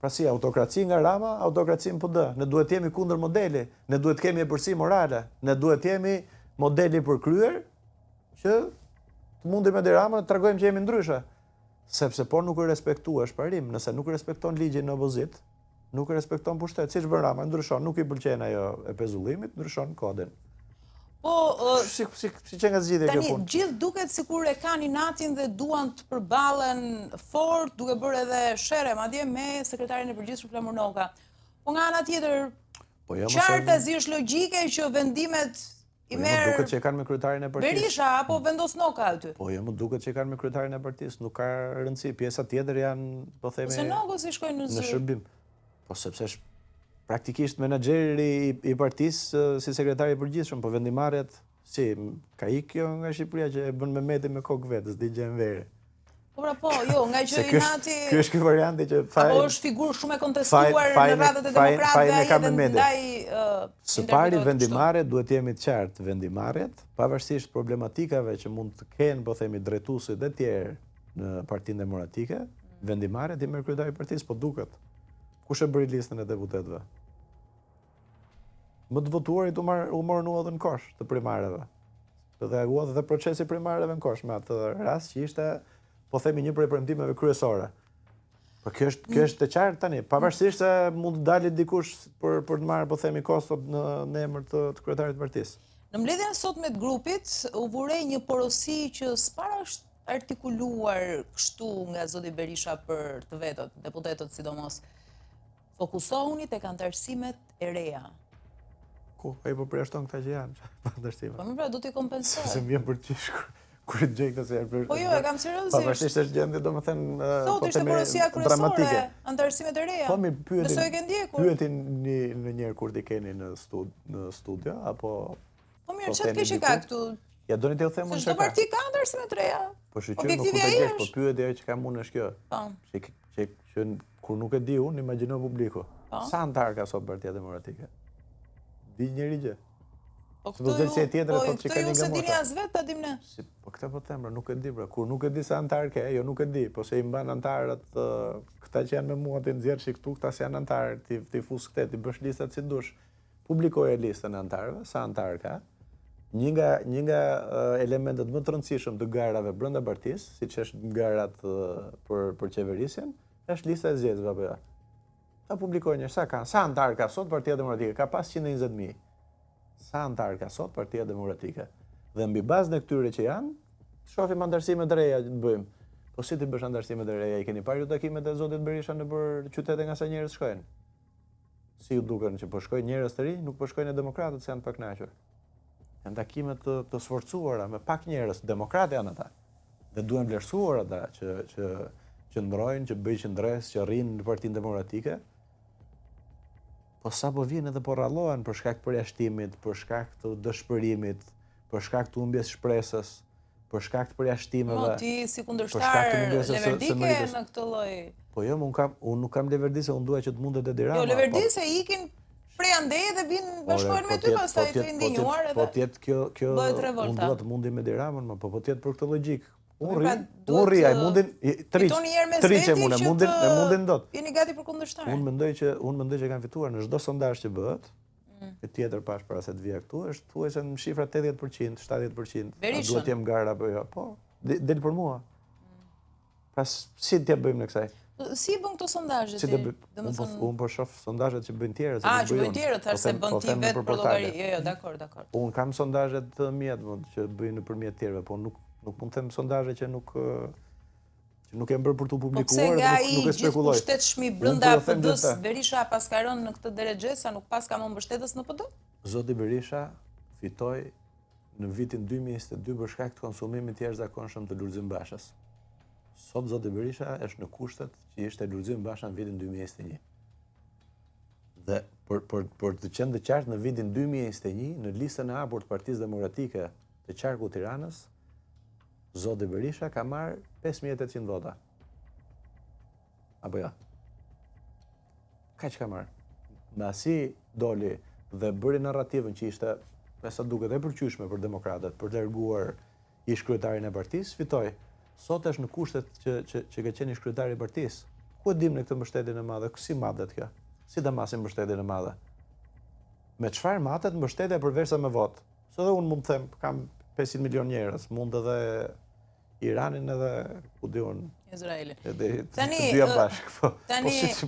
Pra si, autokraci nga Rama, autokraci në PD. Ne duhet jemi kundër modeli, ne duhet kemi epërsi morale, ne duhet jemi modeli përkryer, që të mundim me Rama të tregojmë që jemi ndryshe. Sepse por nuk e respektuash parim, nëse nuk respekton ligjin në opozit, nuk e respekton pushtet, siç bën Rama, ndryshon, nuk i pëlqen ajo e pezullimit, ndryshon kodin. Po, si që nga zgjidhje kjo punë. Tani, gjithë duket sikur e kanë inatin dhe duan të përballen fort, duke bërë edhe shere, madje me sekretarin e përgjithshëm Flamur Noka. Po nga ana tjetër, qartë është logjike që vendimet i merr duket që e kanë me kryetarin e partisë. Berisha apo vendos Noka aty. Po jo, më duket që e kanë me kryetarin e partisë, nuk ka rëndësi, pjesa tjetër janë, po themi, se Noku si shkojnë në shërbim. Po sepse praktikisht menaxheri i partisë si sekretari i përgjithshëm, po vendimarrjet si ka ikë kjo nga Shqipëria që e bën Mehmeti me kokë vetë, s'di gjë verë. Po pra po, jo, nga që inati ky është ky varianti që apo është figurë shumë e kontestuar në radhët e demokratëve edhe ndaj së pari vendimarrjet duhet jemi të qartë, vendimarrjet pavarësisht problematikave që mund të kenë, po themi, drejtuesit e tjerë në Partinë Demokratike, vendimarrjet i merr kryetari i partisë, po duket. Kush e bëri listën e deputetëve? Më të votuarit u morën edhe në kosh të primareve. Dhe u edhe procesi primareve në kosh me atë rast që ishte, po themi, një prej premtimeve kryesore. Po kjo është të qartë tani, pavarësisht se mund të dalit dikush për të marrë, po themi, kostot në emër të kryetarit të partisë. Në mbledhjen sot me të grupit u vurej një porosi që s'para është artikuluar kështu nga zoti Berisha për të vetët, deputetët sidomos. Fokusohuni tek antarësimet e reja. Ku? E po përjashton këta që janë, pa antarësime. Po më pra, do t'i kompensoj. Se më vjen për qish kur i gjej këtë se janë. Po jo, e kam seriozisht. Pavarësisht është gjendje, domethënë, sot ishte porosia kryesore, antarësimet e reja. Po mirë, Besoj e ke ndjekur. Pyetin në njëherë kur t'i keni në studio apo po mirë, çfarë kesh ka këtu? Ja doni t'ju them unë çka. Çdo parti ka antarësimet e reja. Po shqyrë, nuk e gjesh, po pyetja që kam unë është kjo. Po. Që kur nuk e di unë, imagjino publiku. Sa antar ka sot Partia Demokratike? Di njëri gjë. Po këtu ju se dini as vetë, ta dim ne. Po këta po them, nuk e di, pra. Kur nuk e di sa antar ke, jo nuk e di, po se i mban antarët këta që janë me mua të nxjerrshi këtu, këta që janë antarë, ti fus këte, ti bësh listat si dush. Publikoje listën e antarëve, sa antar ka. Një nga elementet më të rëndësishëm të garave brenda partisë, siç është garat për qeverisjen, është lista e zgjedhësve apo jo. Ta publikojnë sa kanë, sa antar ka sot Partia Demokratike, ka pas 120.000. Sa antar ka sot Partia Demokratike. Dhe mbi bazën e këtyre që janë, shohim antarësime të reja që të bëjmë. Po si ti bësh antarësime të reja? I keni parë ju takimet e zotit Berisha nëpër qytete nga sa njerëz shkojnë? Si ju duken që po shkojnë njerëz të ri, nuk po shkojnë demokratët se janë të pakënaqur. Janë takime të sforcuara me pak njerëz, demokratë janë ata. Dhe duhen vlerësuar ata që ndrojnë, që bëjnë qëndres, që rrinë në Partinë Demokratike. Po sa po vjen edhe po rrallohen për shkak të përjashtimit, për shkak të dëshpërimit, për shkak të humbjes shpresës, për shkak të përjashtimeve. Ti si kundërshtar Leverdike në këtë lloj. Po jo, unë nuk kam Leverdi se unë dua që të mundet e Rama. Jo, Leverdi se ikin prej andej dhe vinë bashkojnë me ty pastaj të indinjuar edhe. Po tjetë kjo unë dua të mundim me Ramën, po tjetë për këtë logjikë. Unë rri, ai mundin triqe mundin dot. Jeni gati për kundërshtar. Unë mendoj që kanë fituar në çdo sondazh që bëhet. E tjetër pash para se të vija këtu është thuajse në shifra 80%, 70%. Duhet të jem gara apo jo? Po, del për mua. Pas si t'ja bëjmë në kësaj? Si bën këto sondazhe ti? Unë po shoh sondazhet që bëjnë tjerët. Që bëjnë tjerët, thashë se bën ti vetë për llogari. Jo, dakor. Unë kam sondazhet të mia që bëjnë nëpërmjet tjerëve, po nuk mund të them sondazhe që nuk e bërë për të publikuar dhe nuk e spekuloj. Po pse nga i gjithë mbështetshmi brenda PD-s, Berisha pas ka rënë në këtë drejtësa, nuk pas ka më mbështetës në PD? Zoti Berisha fitoi në vitin 2022 për shkak të konsumimit të jashtëzakonshëm të Lulzim Bashës. Sot zoti Berisha është në kushtet që ishte Lulzim Basha në vitin 2021. Dhe për të qenë të qartë, në vitin 2021, në listën e hapur të Partisë Demokratike të qarku Tiranës, zoti Berisha ka marrë 5.800 vota. apo ja? Ka që ka marrë? Me asi doli dhe bëri narrativën që ishte, me sa duket e përqyshme për demokratët, për larguar ish kryetarin e partisë, fitoi. Sot është në kushtet që ka qenë ish kryetari i partisë. Ku e dim në këtë mbështetjen e madhe? Si matet kjo? Si ta masim mbështetjen e madhe? Me çfarë matet mbështetja përveç sa me votë? Se edhe unë mund të them, kam 500 milion njerëz, mund edhe Iranin edhe ku di unë. Izraeli. Të dyja bashkë. Po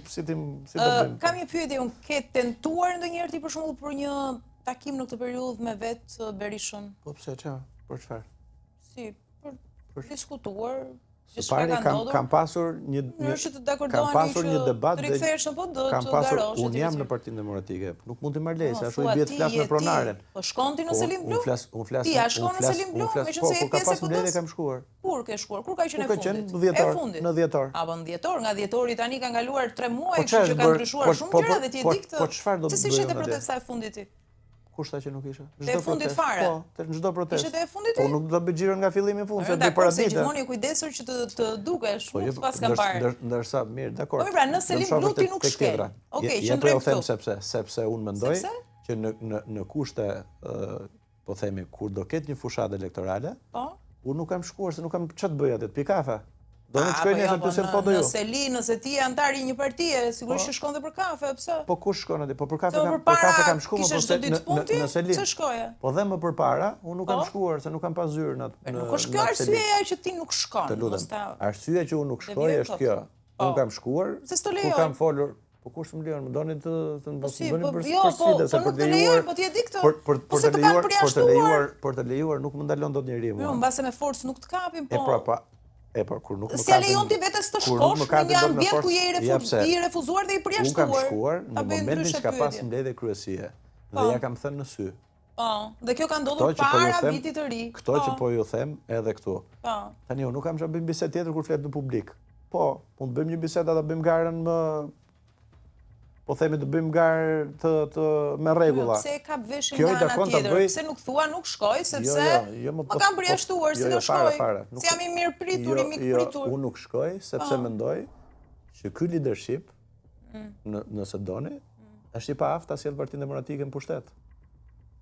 si të bëjmë? Kam një pyetje, unë ke tentuar ndonjëherë ti për shembull për një takim në këtë periudhë me vetë Berishën? Po pse çfarë? Për çfarë? Si, për diskutuar. Kam pasur një debat kam pasur unë jam në Partinë Demokratike, nuk mund të marr lesë, ashtu i bie të flas me pronaren. Po shkon ti në Selim Blu? Unë flas. Ti a shkon në Selim Blu? Meqense je pjesë e PD-s kam shkuar. Kur ke shkuar? Kur ka qenë e fundit? Në dhjetor. Apo në dhjetor, nga dhjetori tani ka kaluar 3 muaj, kështu që ka ndryshuar shumë gjëra dhe ti e di këtë. Po çfarë do të bëjmë? Si ishte protesta e fundit ti? Kushta që nuk isha? Te fundit fare? Po, në çdo protestë. Ishte te fundit? Po nuk do bëj xhiron nga fillimi në fund, se dy para ditë. Gjithmonë je kujdesur që të dukesh, nuk pas kam parë. Ndërsa mirë, dakor. Po pra, në Selim Blu ti nuk shkel. Okej, qëndroj këtu. Sepse unë mendoj që në kushte, po themi, kur do ketë një fushatë elektorale, unë nuk kam shkuar se nuk kam ç'a të bëj atë, pi kafe. Do të shkoj nesër ty se foto ju. Nëse ti je antar i një partie, sigurisht që shkon dhe për kafe, pse? Po kush shkon aty? Po për kafe kam shkuar, po në Selim. Pse shkoje? Po dhe më përpara, unë nuk kam shkuar se nuk kam pas zyrë në Selim. Nuk është kjo arsyeja që ti nuk shkon. Të lutem. Arsyeja që unë nuk shkoj është kjo. Unë kam shkuar, kur kam folur. Po kush më lejon, më doni të bëni për sfidë se për të lejuar, po ti e di këtë. Për të lejuar nuk më ndalon dot njeriu. Jo, mbase me forcë nuk të kapim, po. Kur nuk më si lejon ti vetes të shkosh në një ambient ku je i refuzuar dhe i përjashtuar. Unë kam shkuar në momentin që ka pas mbledhje kryesie dhe ja kam thënë në sy. Po, dhe kjo ka ndodhur para vitit të ri. Këto që po ju them edhe këtu. Po. Tani unë nuk kam çfarë bëjmë bisedë tjetër kur flet në publik. Po, mund të bëjmë një bisedë ata bëjmë garën më po themi të bëjmë garë me rregulla. Pse ka veshën nga ana tjetër? Pse nuk thua nuk shkoj sepse më kam përjashtuar si do shkoj. Si jam i mirë pritur, i mik pritur. Unë nuk shkoj sepse mendoj që ky leadership nëse doni është i paaftë ta sjell Partinë Demokratike në pushtet.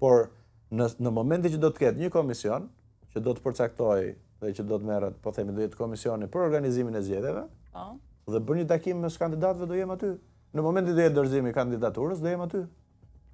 Por në momentin që do të ketë një komision që do të përcaktojë dhe që do të merret, po themi do jetë komisioni për organizimin e zgjedhjeve, dhe bën një takim mes kandidatëve do jem aty. Në momentin që jetë dorëzimi i kandidaturës, do jem aty.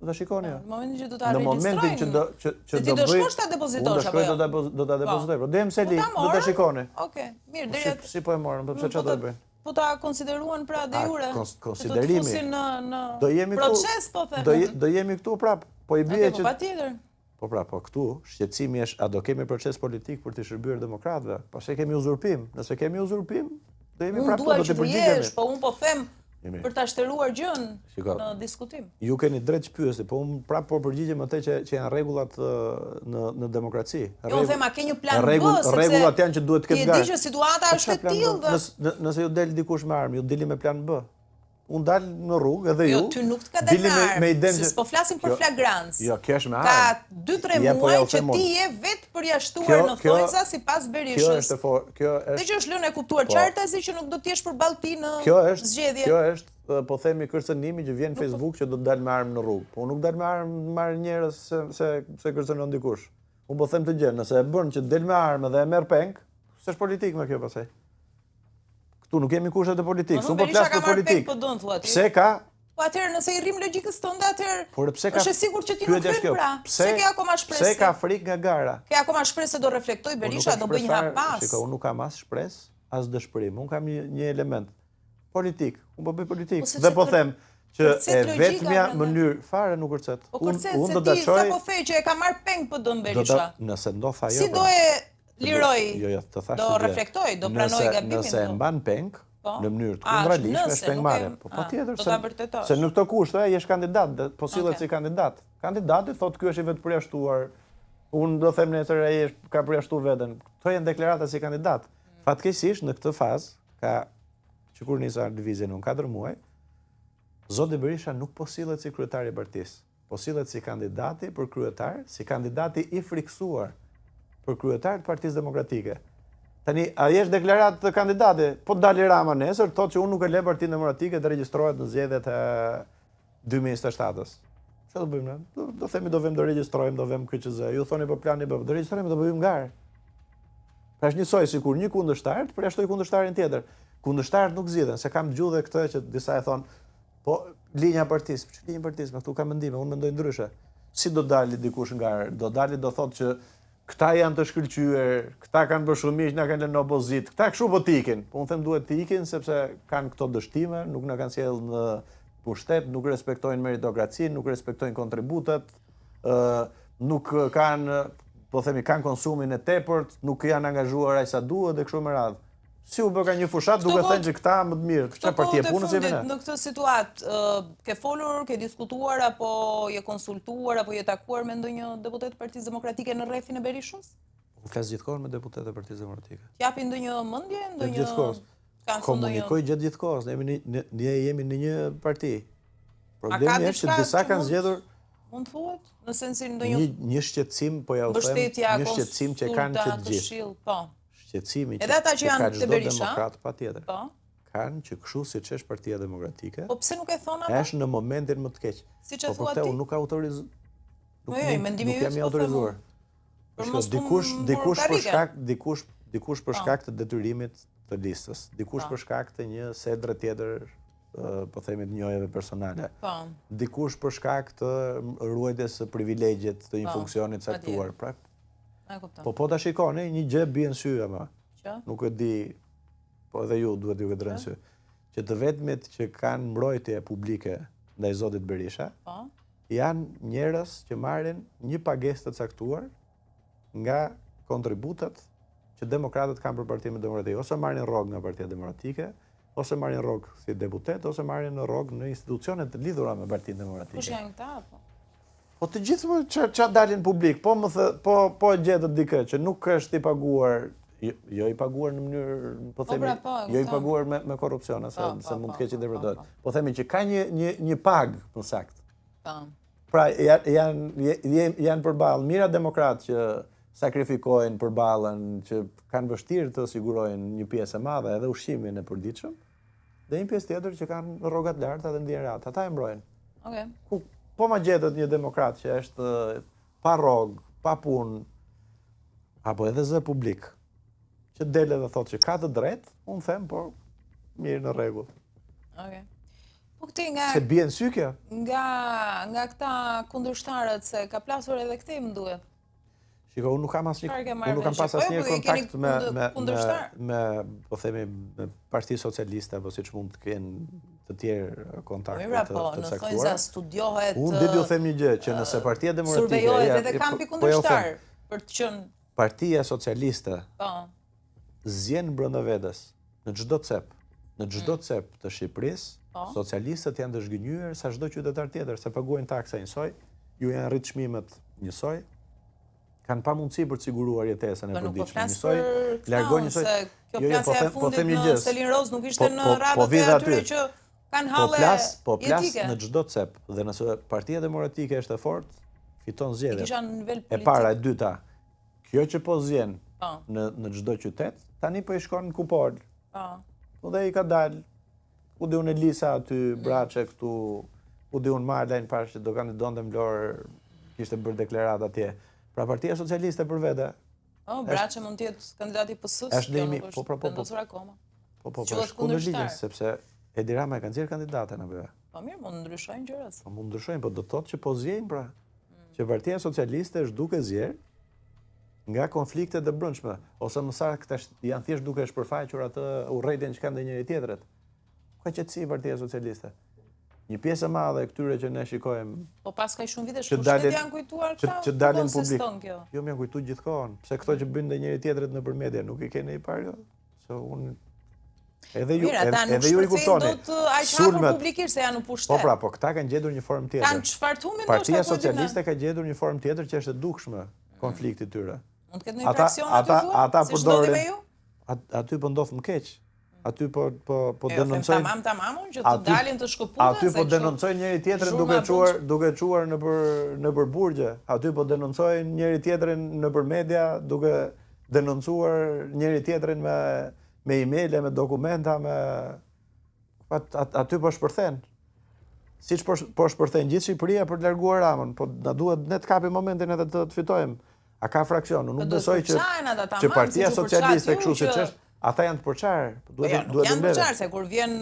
Do ta shikoni. Në momentin që do ta regjistrojmë. Në momentin që do bëj. Ti do shkosh ta depozitosh apo jo? Do ta depozitoj. Po do jem Selim, do ta shikoni. Okej, mirë, deri aty. Si po e morën, po pse çfarë do bëjnë? Po ta konsideruan pra de jure. Konsiderimi. Do të fusin në proces, po them. Do jemi këtu prap. Po i bie që patjetër. Po pra, po këtu shqetësimi është a do kemi proces politik për të shërbyer demokratëve? Po se kemi uzurpim. Nëse kemi uzurpim, do jemi prapë do të përgjigjemi. Po unë po them për ta shtëruar gjën në diskutim. Ju keni drejt që pyesni, po unë prapë po përgjigjem atë që janë rregullat në demokraci. Jo, them a ke një plan B sepse rregullat janë që duhet të ketë garë. Ti e di që situata është e tillë. Nëse ju del dikush me armë, ju dili me plan B. Unë dal në rrugë edhe ju. Jo, ty nuk të ka dalë me idenë. Po flasim për flagrancë. Jo, kjo është me armë. Ka 2-3 muaj që ti je vetë përjashtuar në thonjza sipas Berishës. Kjo është. Dhe që është lënë e kuptuar qartasi që nuk do të jesh përballë ti në zgjedhje. Kjo është po themi kërcënimi që vjen Facebook që do të dal me armë në rrugë. Po unë nuk dal me armë marr njerëz se kërcënon dikush. Unë po them të gjë, nëse e bën që del me armë dhe e merr peng, s'është politik me kjo pastaj. Këtu nuk kemi kushtet e politikës, unë po flas për politikë. Pse ka? Po atëherë nëse i rrim logjikës tënde atëherë. Por pse ka? Është e sigurt që ti nuk hyn pra. Pse ke akoma shpresë? Pse ka frikë nga gara? Ke akoma shpresë se do reflektoj Berisha, do bëj një hap pas. Shikoj, unë nuk kam as shpresë, as dëshpërim. Unë kam një element politik. Unë po bëj politikë. Dhe po them që e vetmja mënyrë fare nuk kërcet. Unë do ta çoj. Sa po the që e ka marr peng PD Berisha. Nëse ndoth ajo. Si do e liroj? Jo, të thash. Do reflektoj, do pranoj gabimin. Nëse e mban peng në mënyrë të kundërligjshme është pengmarrje. Po patjetër se në këto kushte ai është kandidat, po sillet si kandidat. Kandidati thotë ky është i vetë përjashtuar. Unë do them nesër ai ka përjashtuar veten. Këto janë deklarata si kandidat. Fatkeqësisht në këtë fazë ka që kur nisa divizia në 4 muaj, Zoti Berisha nuk po sillet si kryetari i partisë, po sillet si kandidati për kryetar, si kandidati i friksuar për kryetar të Partisë Demokratike. Tani, a jesh deklarat të kandidati, po dali Rama nesër, thotë që unë nuk e le Partinë Demokratike të regjistrohet në zgjedhjet e 2027-s. Që do bëjmë ne? Do themi do vëmë do regjistrojmë, do vëmë KQZ. Ju thoni po plani do regjistrojmë, do bëjmë garë. Pra është njësoj sikur një kundërshtar të përjashtoj kundërshtarin tjetër. Kundërshtarët nuk zgjidhen, se kam dëgjuar këtë që disa e thonë, po linja partisë, ç'ka linja partisë, këtu ka mendime, unë mendoj ndryshe. Si do dali dikush ngarë? Do dali do thotë që këta janë të shkëlqyer, këta kanë bërë shumë mirë, na kanë lënë në opozit. Këta kështu po të ikin. Po unë them duhet të ikin sepse kanë këto dështime, nuk na kanë sjellë në pushtet, nuk respektojnë meritokracinë, nuk respektojnë kontributet, nuk kanë, po themi, kanë konsumin e tepërt, nuk janë angazhuar aq sa duhet dhe kështu me radhë. Si u bë ka një fushat duke thënë që këta më të mirë, çfarë partie punës jemi ne? Në këtë situatë, ke folur, ke diskutuar apo je konsultuar apo je takuar me ndonjë deputet të Partisë Demokratike në rrethin e Berishës? Unë flas gjithkohë me deputetë e Partisë Demokratike. Japi ndonjë mendje, ndonjë gjithkohës. Komunikoj gjatë gjithkohës, ne jemi në një parti. Problemi është që disa kanë zgjedhur mund thuhet në sensin ndonjë një shqetësim, po ja u them, një shqetësim që kanë që të gjithë. Po. Shqetësimi edhe ata që janë te Berisha, demokrat patjetër. Po. Kanë që kështu siç është Partia Demokratike. Po pse nuk e thon ata? Është në momentin më të keq. Siç e thua ti. Po nuk autoriz. Mendimi nuk jam i autorizuar. Dikush për shkak të detyrimit të listës, dikush për shkak të një sedre tjetër, po themi të njëjeve personale. Dikush për shkak të ruajtjes së privilegjet të një funksioni të caktuar. Pra, po ta shikoni, një gjë bie në sy ama. Nuk e di, po edhe ju duhet ju këtë rënë sy. Që të vetmit që kanë mbrojtje publike ndaj zotit Berisha, janë njerëz që marrin një pagesë të caktuar nga kontributet që demokratët kanë për Partinë Demokratike. Ose marrin rrogë nga Partia Demokratike, ose marrin rrogë si deputet, ose marrin rrogë në institucionet të lidhura me Partinë Demokratike. Kush janë këta apo? Po të gjithë që dalin publik, po gjetët dikë që nuk është i paguar, jo i paguar në mënyrë, po themi, jo i paguar me korrupsion, se mund të keq interpretohet. Po themi që ka një pagë në sakt. Pra janë përballë mira demokratë që sakrifikojnë përballën, që kanë vështirë të sigurojnë një pjesë e madhe edhe ushqimin e përditshëm, dhe një pjesë tjetër që kanë rrogat larta dhe ndjen rat. Ata e mbrojnë. Okej. Po ma gjetët një demokrat që është pa rrogë, pa punë, apo edhe zë publik, që dele dhe thotë që ka të drejtë, unë them, po mirë në rregull. Okej. Po këti nga... Se bie në sy kjo? Nga këta kundërshtarët, se ka plasur edhe këti më duhet. Shiko, unë nuk kam pas asnjë kontakt me, po themi, me Parti Socialiste, apo siç mund të kenë të tjerë kontakte të caktuara. Studiohet... Unë dhe ju them një gjë, që nëse Partia Demokratike... Survejohet edhe kampi kundërshtar, për të qenë... Partia Socialiste zjen brenda vetes, në çdo cep të Shqipërisë, socialistët janë të zhgënjyer sa çdo qytetar tjetër, se paguajnë taksa njësoj, ju janë rrit çmimet njësoj, kanë pa mundësi për të siguruar jetesën e përditshme njësoj, largojnë njësoj. Kjo plasja e fundit në Selin Roz nuk ishte në radhët e atyre që kanë halle etike. Po plas në çdo cep, dhe nëse Partia Demokratike është e fortë, fiton zgjedhjet. E para, e dyta, kjo që po zjen në çdo qytet, tani po i shkon në kupol. Po dhe i ka dalë, u di unë Elisa aty, Braçe këtu, u di unë Marlajn pash që do kandidonte Vlorë, kishte bërë deklarat atje. Pra Partia Socialiste për vete. Braçe mund të jetë kandidati i PS-së, kjo nuk është vendosur akoma. Po, kundër ligjit, sepse Edi Rama e ka nxjerrë kandidaten apo jo? Po mirë, mund ndryshojnë gjërat. Po mund ndryshojnë, po do të thotë që po zjejnë pra. Që Partia Socialiste është duke zjerë nga konfliktet e brendshme, ose më saktë janë thjesht duke shpërfaqur atë urrëtitjen që kanë ndaj njëri tjetrit. Ka qetësi Partia Socialiste. Një pjesë e madhe e këtyre që ne shikojmë. Po pas ka shumë vite shkushtet janë kujtuar këta. Që dalin publik. Jo, më janë kujtuar gjithkohon. Pse këto që bëjnë ndaj njëri tjetrit nëpër media nuk i keni i parë? Se unë edhe ju i kuptoni. Sulmet publikisht se janë në pushtet. Po pra, po këta kanë gjetur një formë tjetër. Kanë çfartumin Partia Socialiste ka gjetur një formë tjetër që është e dukshme konflikti tyre. Mund të ketë një fraksion aty thua? Ata përdorin. Aty po ndodh më keq. Aty po denoncojnë. Tamam, që të dalin të shkëputën. Aty po denoncojnë njëri tjetrin duke çuar nëpër burgje. Aty po denoncojnë njëri tjetrin nëpër media duke denoncuar njëri tjetrin me emaile, me dokumenta, aty po shpërthen. Siç po shpërthen gjithë Shqipëria për të larguar Ramën, po na duhet ne të kapim momentin edhe të fitojmë. A ka fraksion? Unë nuk besoj që Partia Socialiste kështu siç është, ata janë të përçarë. Nuk janë të përçarë, se kur vjen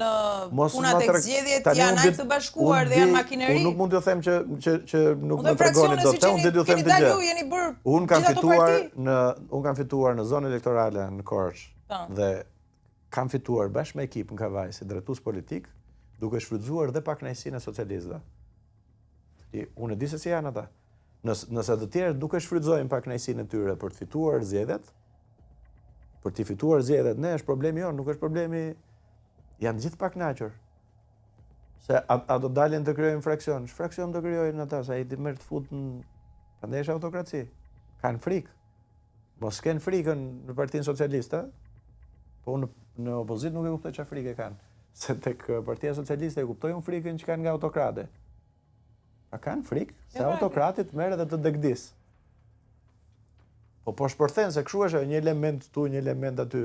puna tek zgjedhjet janë aq të bashkuar dhe janë makineri. Unë nuk mund t'ju them që nuk më tregoni dot, unë do t'ju them të gjë. Unë kam fituar në zonë elektorale në Korçë dhe kam fituar bashkë me ekipin Kavaj si drejtues politik, duke shfrytzuar dhe pakënaqësinë e socialistëve. Unë e di se si janë ata. Nëse të tjerët duke shfrytëzojnë pakënaqësinë e tyre për të fituar zgjedhjet, ne është problemi jonë, nuk është problemi, janë gjithë pakënaqur. Se a do dalin të krijojnë fraksion? Fraksion do krijojnë ata, sa i të merr të futën, prandaj është autokraci. Kanë frikë. Mos kenë frikën në Partinë Socialiste, po në opozitë nuk e kuptoj çfarë frikë kanë. Se tek Partia Socialiste e kuptojnë frikën që kanë nga autokrate. A kanë frikë, se autokratit merr edhe të degdis. Po shpërthen se kështu është një element këtu, një element aty.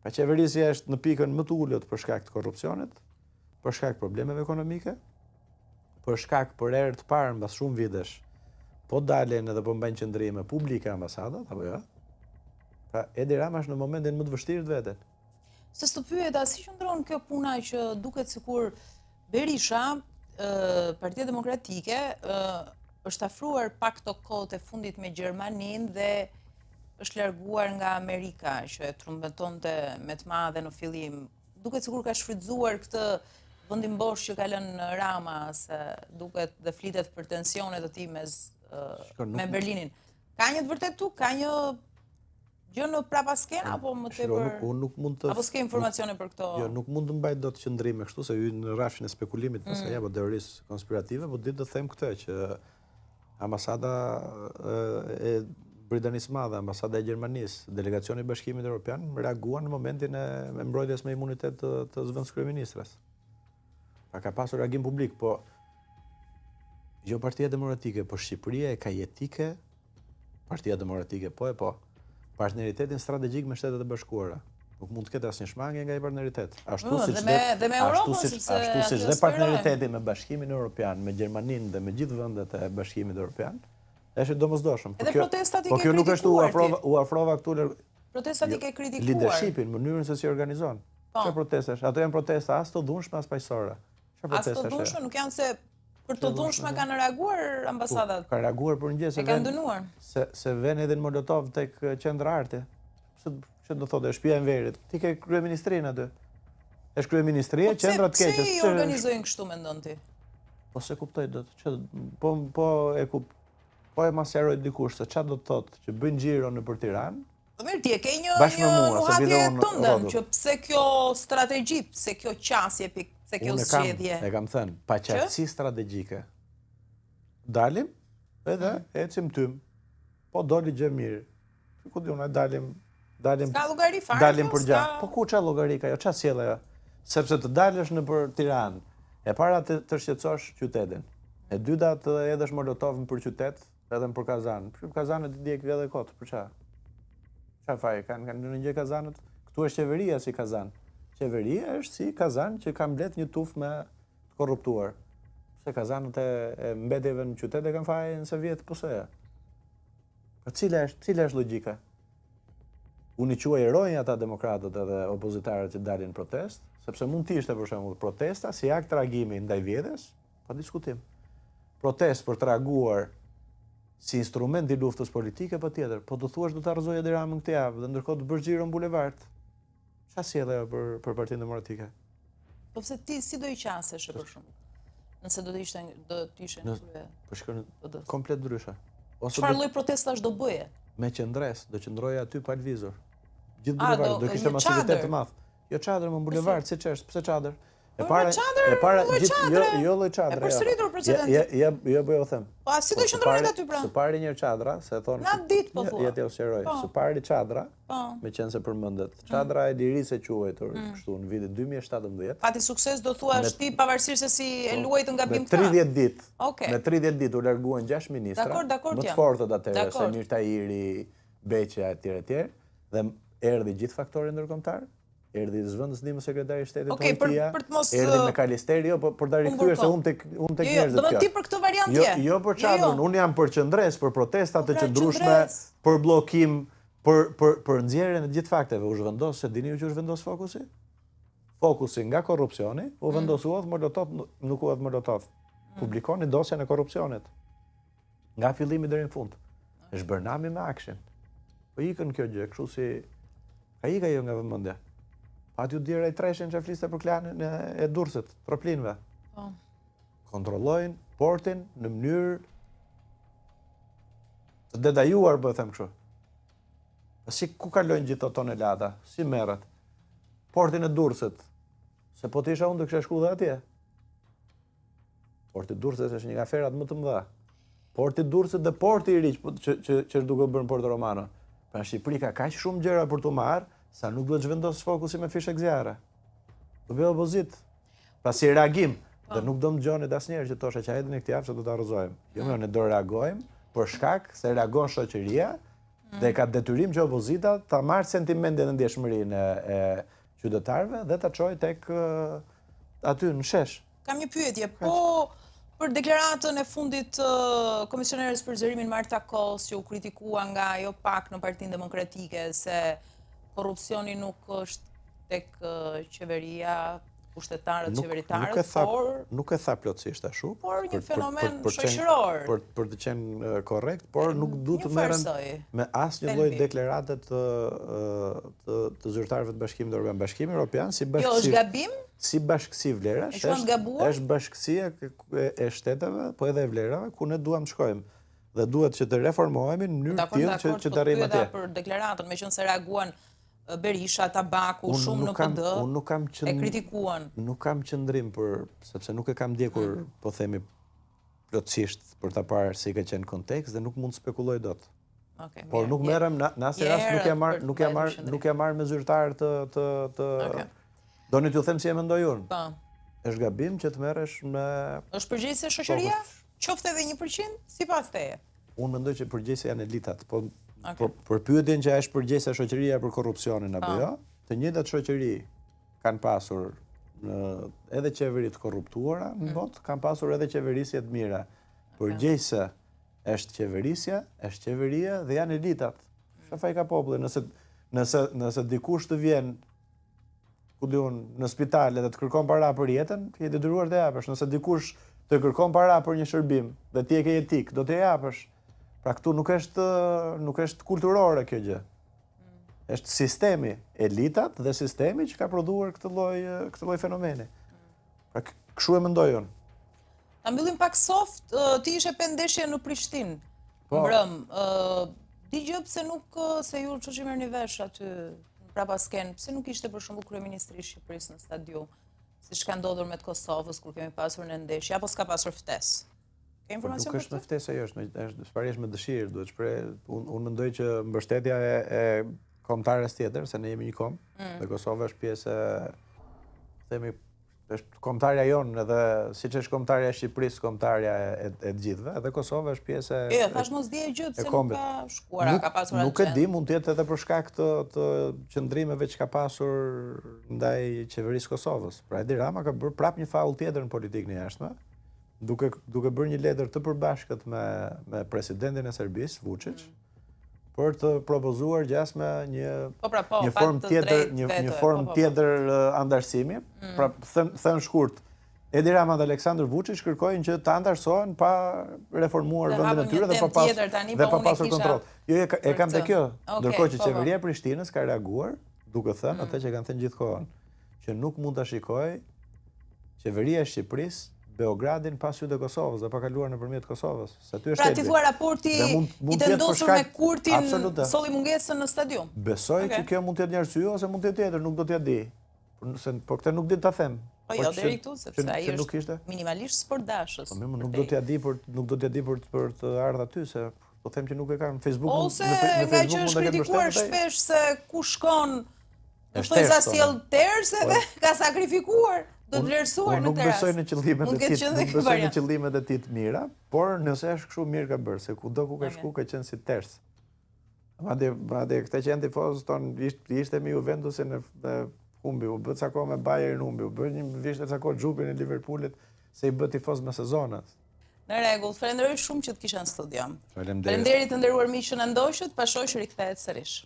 Pa qeverisja është në pikën më të ulët për shkak të korrupsionit, për shkak të problemeve ekonomike, për shkak për herë të parë mbas shumë vitesh, po dalen edhe po mbajnë qëndrime publike ambasadat, apo jo? Pra Edi Rama është në momentin më të vështirë të veten. Se s'të pyet, si qëndron kjo puna që duket sikur Berisha, Partia Demokratike, është afruar pak të kohët e fundit me Gjermaninë dhe është larguar nga Amerika, që e trumbetonte me të madhe në fillim. Duket sikur ka shfrytzuar këtë vendin bosh që ka lënë Rama, se duket dhe flitet për tensionet e tij me Berlinin. Ka një të vërtetë tu? Ka një gjë në prapaskena apo më tepër? Apo s'ke informacione për këto? Jo, nuk mund të mbaj dot qëndrime kështu, se hyn në rrafshin e spekulimit, pastaj apo teorisë konspirative, po ditë të them këtë që ambasada e Britanisë Madhe, ambasada e Gjermanisë, delegacioni i Bashkimit Evropian reaguan në momentin e mbrojtjes me imunitet të zëvendës kryeministres. Pra ka pasur reagim publik, po jo Partia Demokratike, po Shqipëria e ka jetike, Partia Demokratike po, partneritetin strategjik me Shtetet e Bashkuara. Nuk mund të ketë asnjë shmangje nga i partneritet. Ashtu siç dhe partneriteti me Bashkimin Evropian, me Gjermaninë dhe me gjithë vendet e Bashkimit Evropian, është domosdoshëm. Edhe protestat i ke kritikuar. Po kjo nuk është u afrova këtu. Protestat i ke kritikuar. Leadershipin, mënyrën se si organizon. Çfarë protestash? Ato janë protesta as të dhunshme as paqësore. Çfarë protestash? As të dhunshme, nuk janë se për të dhunshme kanë reaguar ambasadat. Kanë reaguar për një gjë se kanë dënuar. Se vjen edhe në Molotov tek qendra arte. Që do thotë, shtëpia e Enverit. Ti ke kryeministrinë aty. Është kryeministria, qendra të keqes. Pse i organizojnë kështu mendon ti? Po se kuptoj dot. Po e masjaroj dikush se çfarë do të thotë që bëjnë xhiro nëpër Tiranë. Po mirë, ti e ke një nuhatje tëndën, që pse kjo strategji, pse kjo qasje, pse kjo zgjedhje. E kam thënë, paqartësi strategjike. Dalim edhe ecim tym. Po doli gjë mirë. Ku diun dalim Ska llogari fare. Dalim për gjatë. Po ku ç'a llogari ka? Jo ç'a sjell ajo? Sepse të dalësh nëpër Tiranë, e para të shqetësosh qytetin. E dyta të hedhësh molotov nëpër qytet, edhe nëpër Kazan. Për Kazanët i djeg edhe kot, për ç'a? Ç'a fare kanë në gjë Kazanët? Ktu është qeveria si Kazan. Qeveria është si Kazan që ka mbledh një tufë me të korruptuar. Se Kazanët e mbetjeve në qytet e kanë fare nëse vjet po se. Po cila është logjika? Unë i quaj heronj ata demokratët edhe opozitarët që dalin protest, sepse mund të ishte për shembull protesta si akt reagimi ndaj vjedhjes, pa diskutim. Protest për të reaguar si instrument i luftës politike patjetër, po do thuash do ta rrëzojë Edi Ramën këtë javë dhe ndërkohë të bësh xhiro në bulevard. Çfarë sjell ajo për Partinë Demokratike? Po pse ti si do i qasesh për shembull? Nëse do të ishte në krye. Po shkon komplet ndryshe. Çfarë lloj protestash do bëje? Me qendres, do qëndroja aty pa lëvizur. Gjithë bulevardin do kishte masivitet të madh. Jo çadër, më bulevard, siç është, pse çadër? E para jo lloj çadre. E përsëritur precedentin. Jo bëj u them. Po si do qëndrojnë aty pra? Së pari një çadra, se thonë. Na ditë po thua. Ja t'u sqaroj. Së pari çadra. Me qenë se përmendet. Çadra e lirisë e quajtur, kështu në vitin 2017. Pati sukses do thuash ti pavarësisht se si e luajtë nga bimta. Me 30 ditë. Me 30 ditë u larguan 6 ministra. Dakor, më të fortët atëherë, se Mir Tahiri, Beqja etj. Dhe erdhi gjithë faktorët ndërkombëtar, erdhi zëvendësnimi sekretari i shtetit Holtia, erdhi me Kalisteri, jo, por ta rikthyer se unë tek njerëzit. Do të ti për këtë variant Jo për çadrën, unë jam për qendres, për protestat të qëndrueshme, për bllokim, për nxjerrjen e gjithë fakteve. U zhvendos, se dini ju që u zhvendos fokusi? Fokusi nga korrupsioni, u vendos u Molotov, nuk u Molotov. Publikoni dosjen e korrupsionit. Nga fillimi deri në fund. Është Bërnami me akshin. Po ikën kjo gjë, kështu si ka ikë ajo nga vëmendja. Aty u dirë ai treshin që fliste për klanin e Durrësit, troplinëve. Kontrollojnë portin në mënyrë të dedajuar, po e them kështu. Si ku kalojnë gjithë ato tonelada, si merret? Portin e Durrësit. Se po të isha unë do kisha shku dhe atje. Porti i Durrësit është një nga aferat më të mëdha. Porti i Durrësit dhe porti i ri që është duke bërë në Porto Romano. Pra Shqipëri ka kaq shumë gjëra për të marrë, sa nuk duhet zhvendos fokusi me fishek zjarre. Do bëj opozit. Pra si reagim, dhe nuk do më gjoni asnjëherë që thoshe që hajde në këtë javë se do ta rrëzojmë. Jo, ne do reagojmë për shkak se reagon shoqëria dhe ka detyrim që opozita ta marrë sentimentin dhe ndjeshmërinë e qytetarëve dhe ta çojë tek aty në shesh. Kam një pyetje, po për deklaratën e fundit të komisionerës për zërimin Marta Kos, që u kritikua nga jo pak në Partinë Demokratike se korrupsioni nuk është tek qeveria, pushtetarët, qeveritarët, por... Nuk e tha plotësisht ashtu. Por një fenomen shoqëror. Për të qenë korrekt, por nuk duhet të merren me asnjë lloj deklarate të zyrtarëve të Bashkimit Evropian. Bashkimi Evropian si bashkësi... Jo, është gabim? Si bashkësi vlerash, është bashkësia e shteteve, po edhe e vlerave, ku ne duam të shkojmë. Dhe duhet që të reformohemi në mënyrë tillë që të arrijmë atje. Për deklaratën, meqense reaguan Berisha, Tabaku, shumë në PD, e kritikuan. Nuk kam qëndrim sepse nuk e kam ndjekur, po themi plotësisht për ta parë si ka qenë kontekst dhe nuk mund të spekuloj dot. Por nuk merrem në asnjë rast nuk e marr me zyrtar të doni t'ju them si e mendoj unë. Është gabim që të merresh me... Është përgjegjëse shoqëria? Qoftë edhe 1%, sipas teje. Unë mendoj që përgjegjëse janë elitat, po për pyetjen që është përgjegjëse shoqëria për korrupsionin apo jo, të njëjtat shoqëri kanë pasur edhe qeveri të korruptuara në botë, kanë pasur edhe qeverisje të mira. Përgjegjëse është qeverisja, është qeveria dhe janë elitat. Çfarë ka populli? Nëse dikush të vjen ku diun në spitale dhe të kërkon para për jetën, ti je detyruar të japësh. Nëse dikush të kërkon para për një shërbim dhe ti e ke etik, do të japësh. Pra këtu nuk është kulturore kjo gjë. Është sistemi, elitat dhe sistemi që ka prodhuar këtë lloj fenomeni. Pra kështu e mendoj unë. Ta mbyllim pak soft, ti ishe pendeshje në Prishtinë. Mbrëm, di gjë pse nuk se ju çoçi merrni vesh aty prapa sken, pse nuk ishte për shembull kryeministri i Shqipërisë në stadium, siç ka ndodhur me të Kosovës kur kemi pasur në ndeshje, apo s'ka pasur ftesë? Ke informacion për këtë? Nuk është me ftesë ajo, është shprehjes me dëshirë, duhet shpreh. Unë mendoj që mbështetja e kombëtares tjetër, se ne jemi një kombë, dhe Kosova është pjesë themi është kombëtarja jonë, edhe siç është kombëtarja e Shqipërisë, kombëtarja e të gjithëve, edhe Kosova është pjesë e... thash mos di e gjë pse nuk ka shkuar, ka pasur Nuk e di, mund të jetë edhe për shkak të qëndrimeve që ka pasur ndaj qeverisë Kosovës. Pra Edi Rama ka bërë prap një faull tjetër në politikën e jashtme, duke bërë një letër të përbashkët me presidentin e Serbisë, Vučić, për të propozuar gjasme një formë tjetër andarësimi. Pra, thënë shkurt, Edi Rama dhe Aleksandr Vučić kërkojnë që të andarësohen pa reformuar vendin e tyre dhe pa pasur kontroll. Jo, e kam të kjo, ndërkohë që qeveria e Prishtinës ka reaguar, duke thënë atë që kanë thënë gjithkohën, që nuk mund të shikoj qeveria e Shqipërisë Beogradin pas sytë e Kosovës dhe pa kaluar nëpërmjet Kosovës. Pra ti thua raporti i vendosur me Kurtin solli mungesën në stadium? Besoj që kjo mund të jetë një arsye ose mund të jetë tjetër, nuk do t'ja di. Po këtë nuk di ta them. Po jo, deri këtu sepse ai është minimalisht sportdashës. Po më nuk do t'ja di për të ardhur aty se po them që nuk e kanë në Facebook. Ose nga që është kritikuar shpesh se ku shkon, do të thojë sa sjell ters edhe ka sakrifikuar. Do të vlerësuar në teras. Nuk besoj në qëllimet e tij të mira, por nëse është kështu mirë ka bërë, se kudo ku ka shku ka qenë si ters. Madje këta që janë tifozë tonë, ishte me Juventusin e humbi, u bë cako me Bayern humbi, u bë një vishte cako xhupin e Liverpoolit se i bë tifoz me sezonat. Në rregull, falenderoj shumë që të kisha në studio. Faleminderit. Faleminderit të nderuar miq që na ndoqët, pa shoq rikthehet sërish.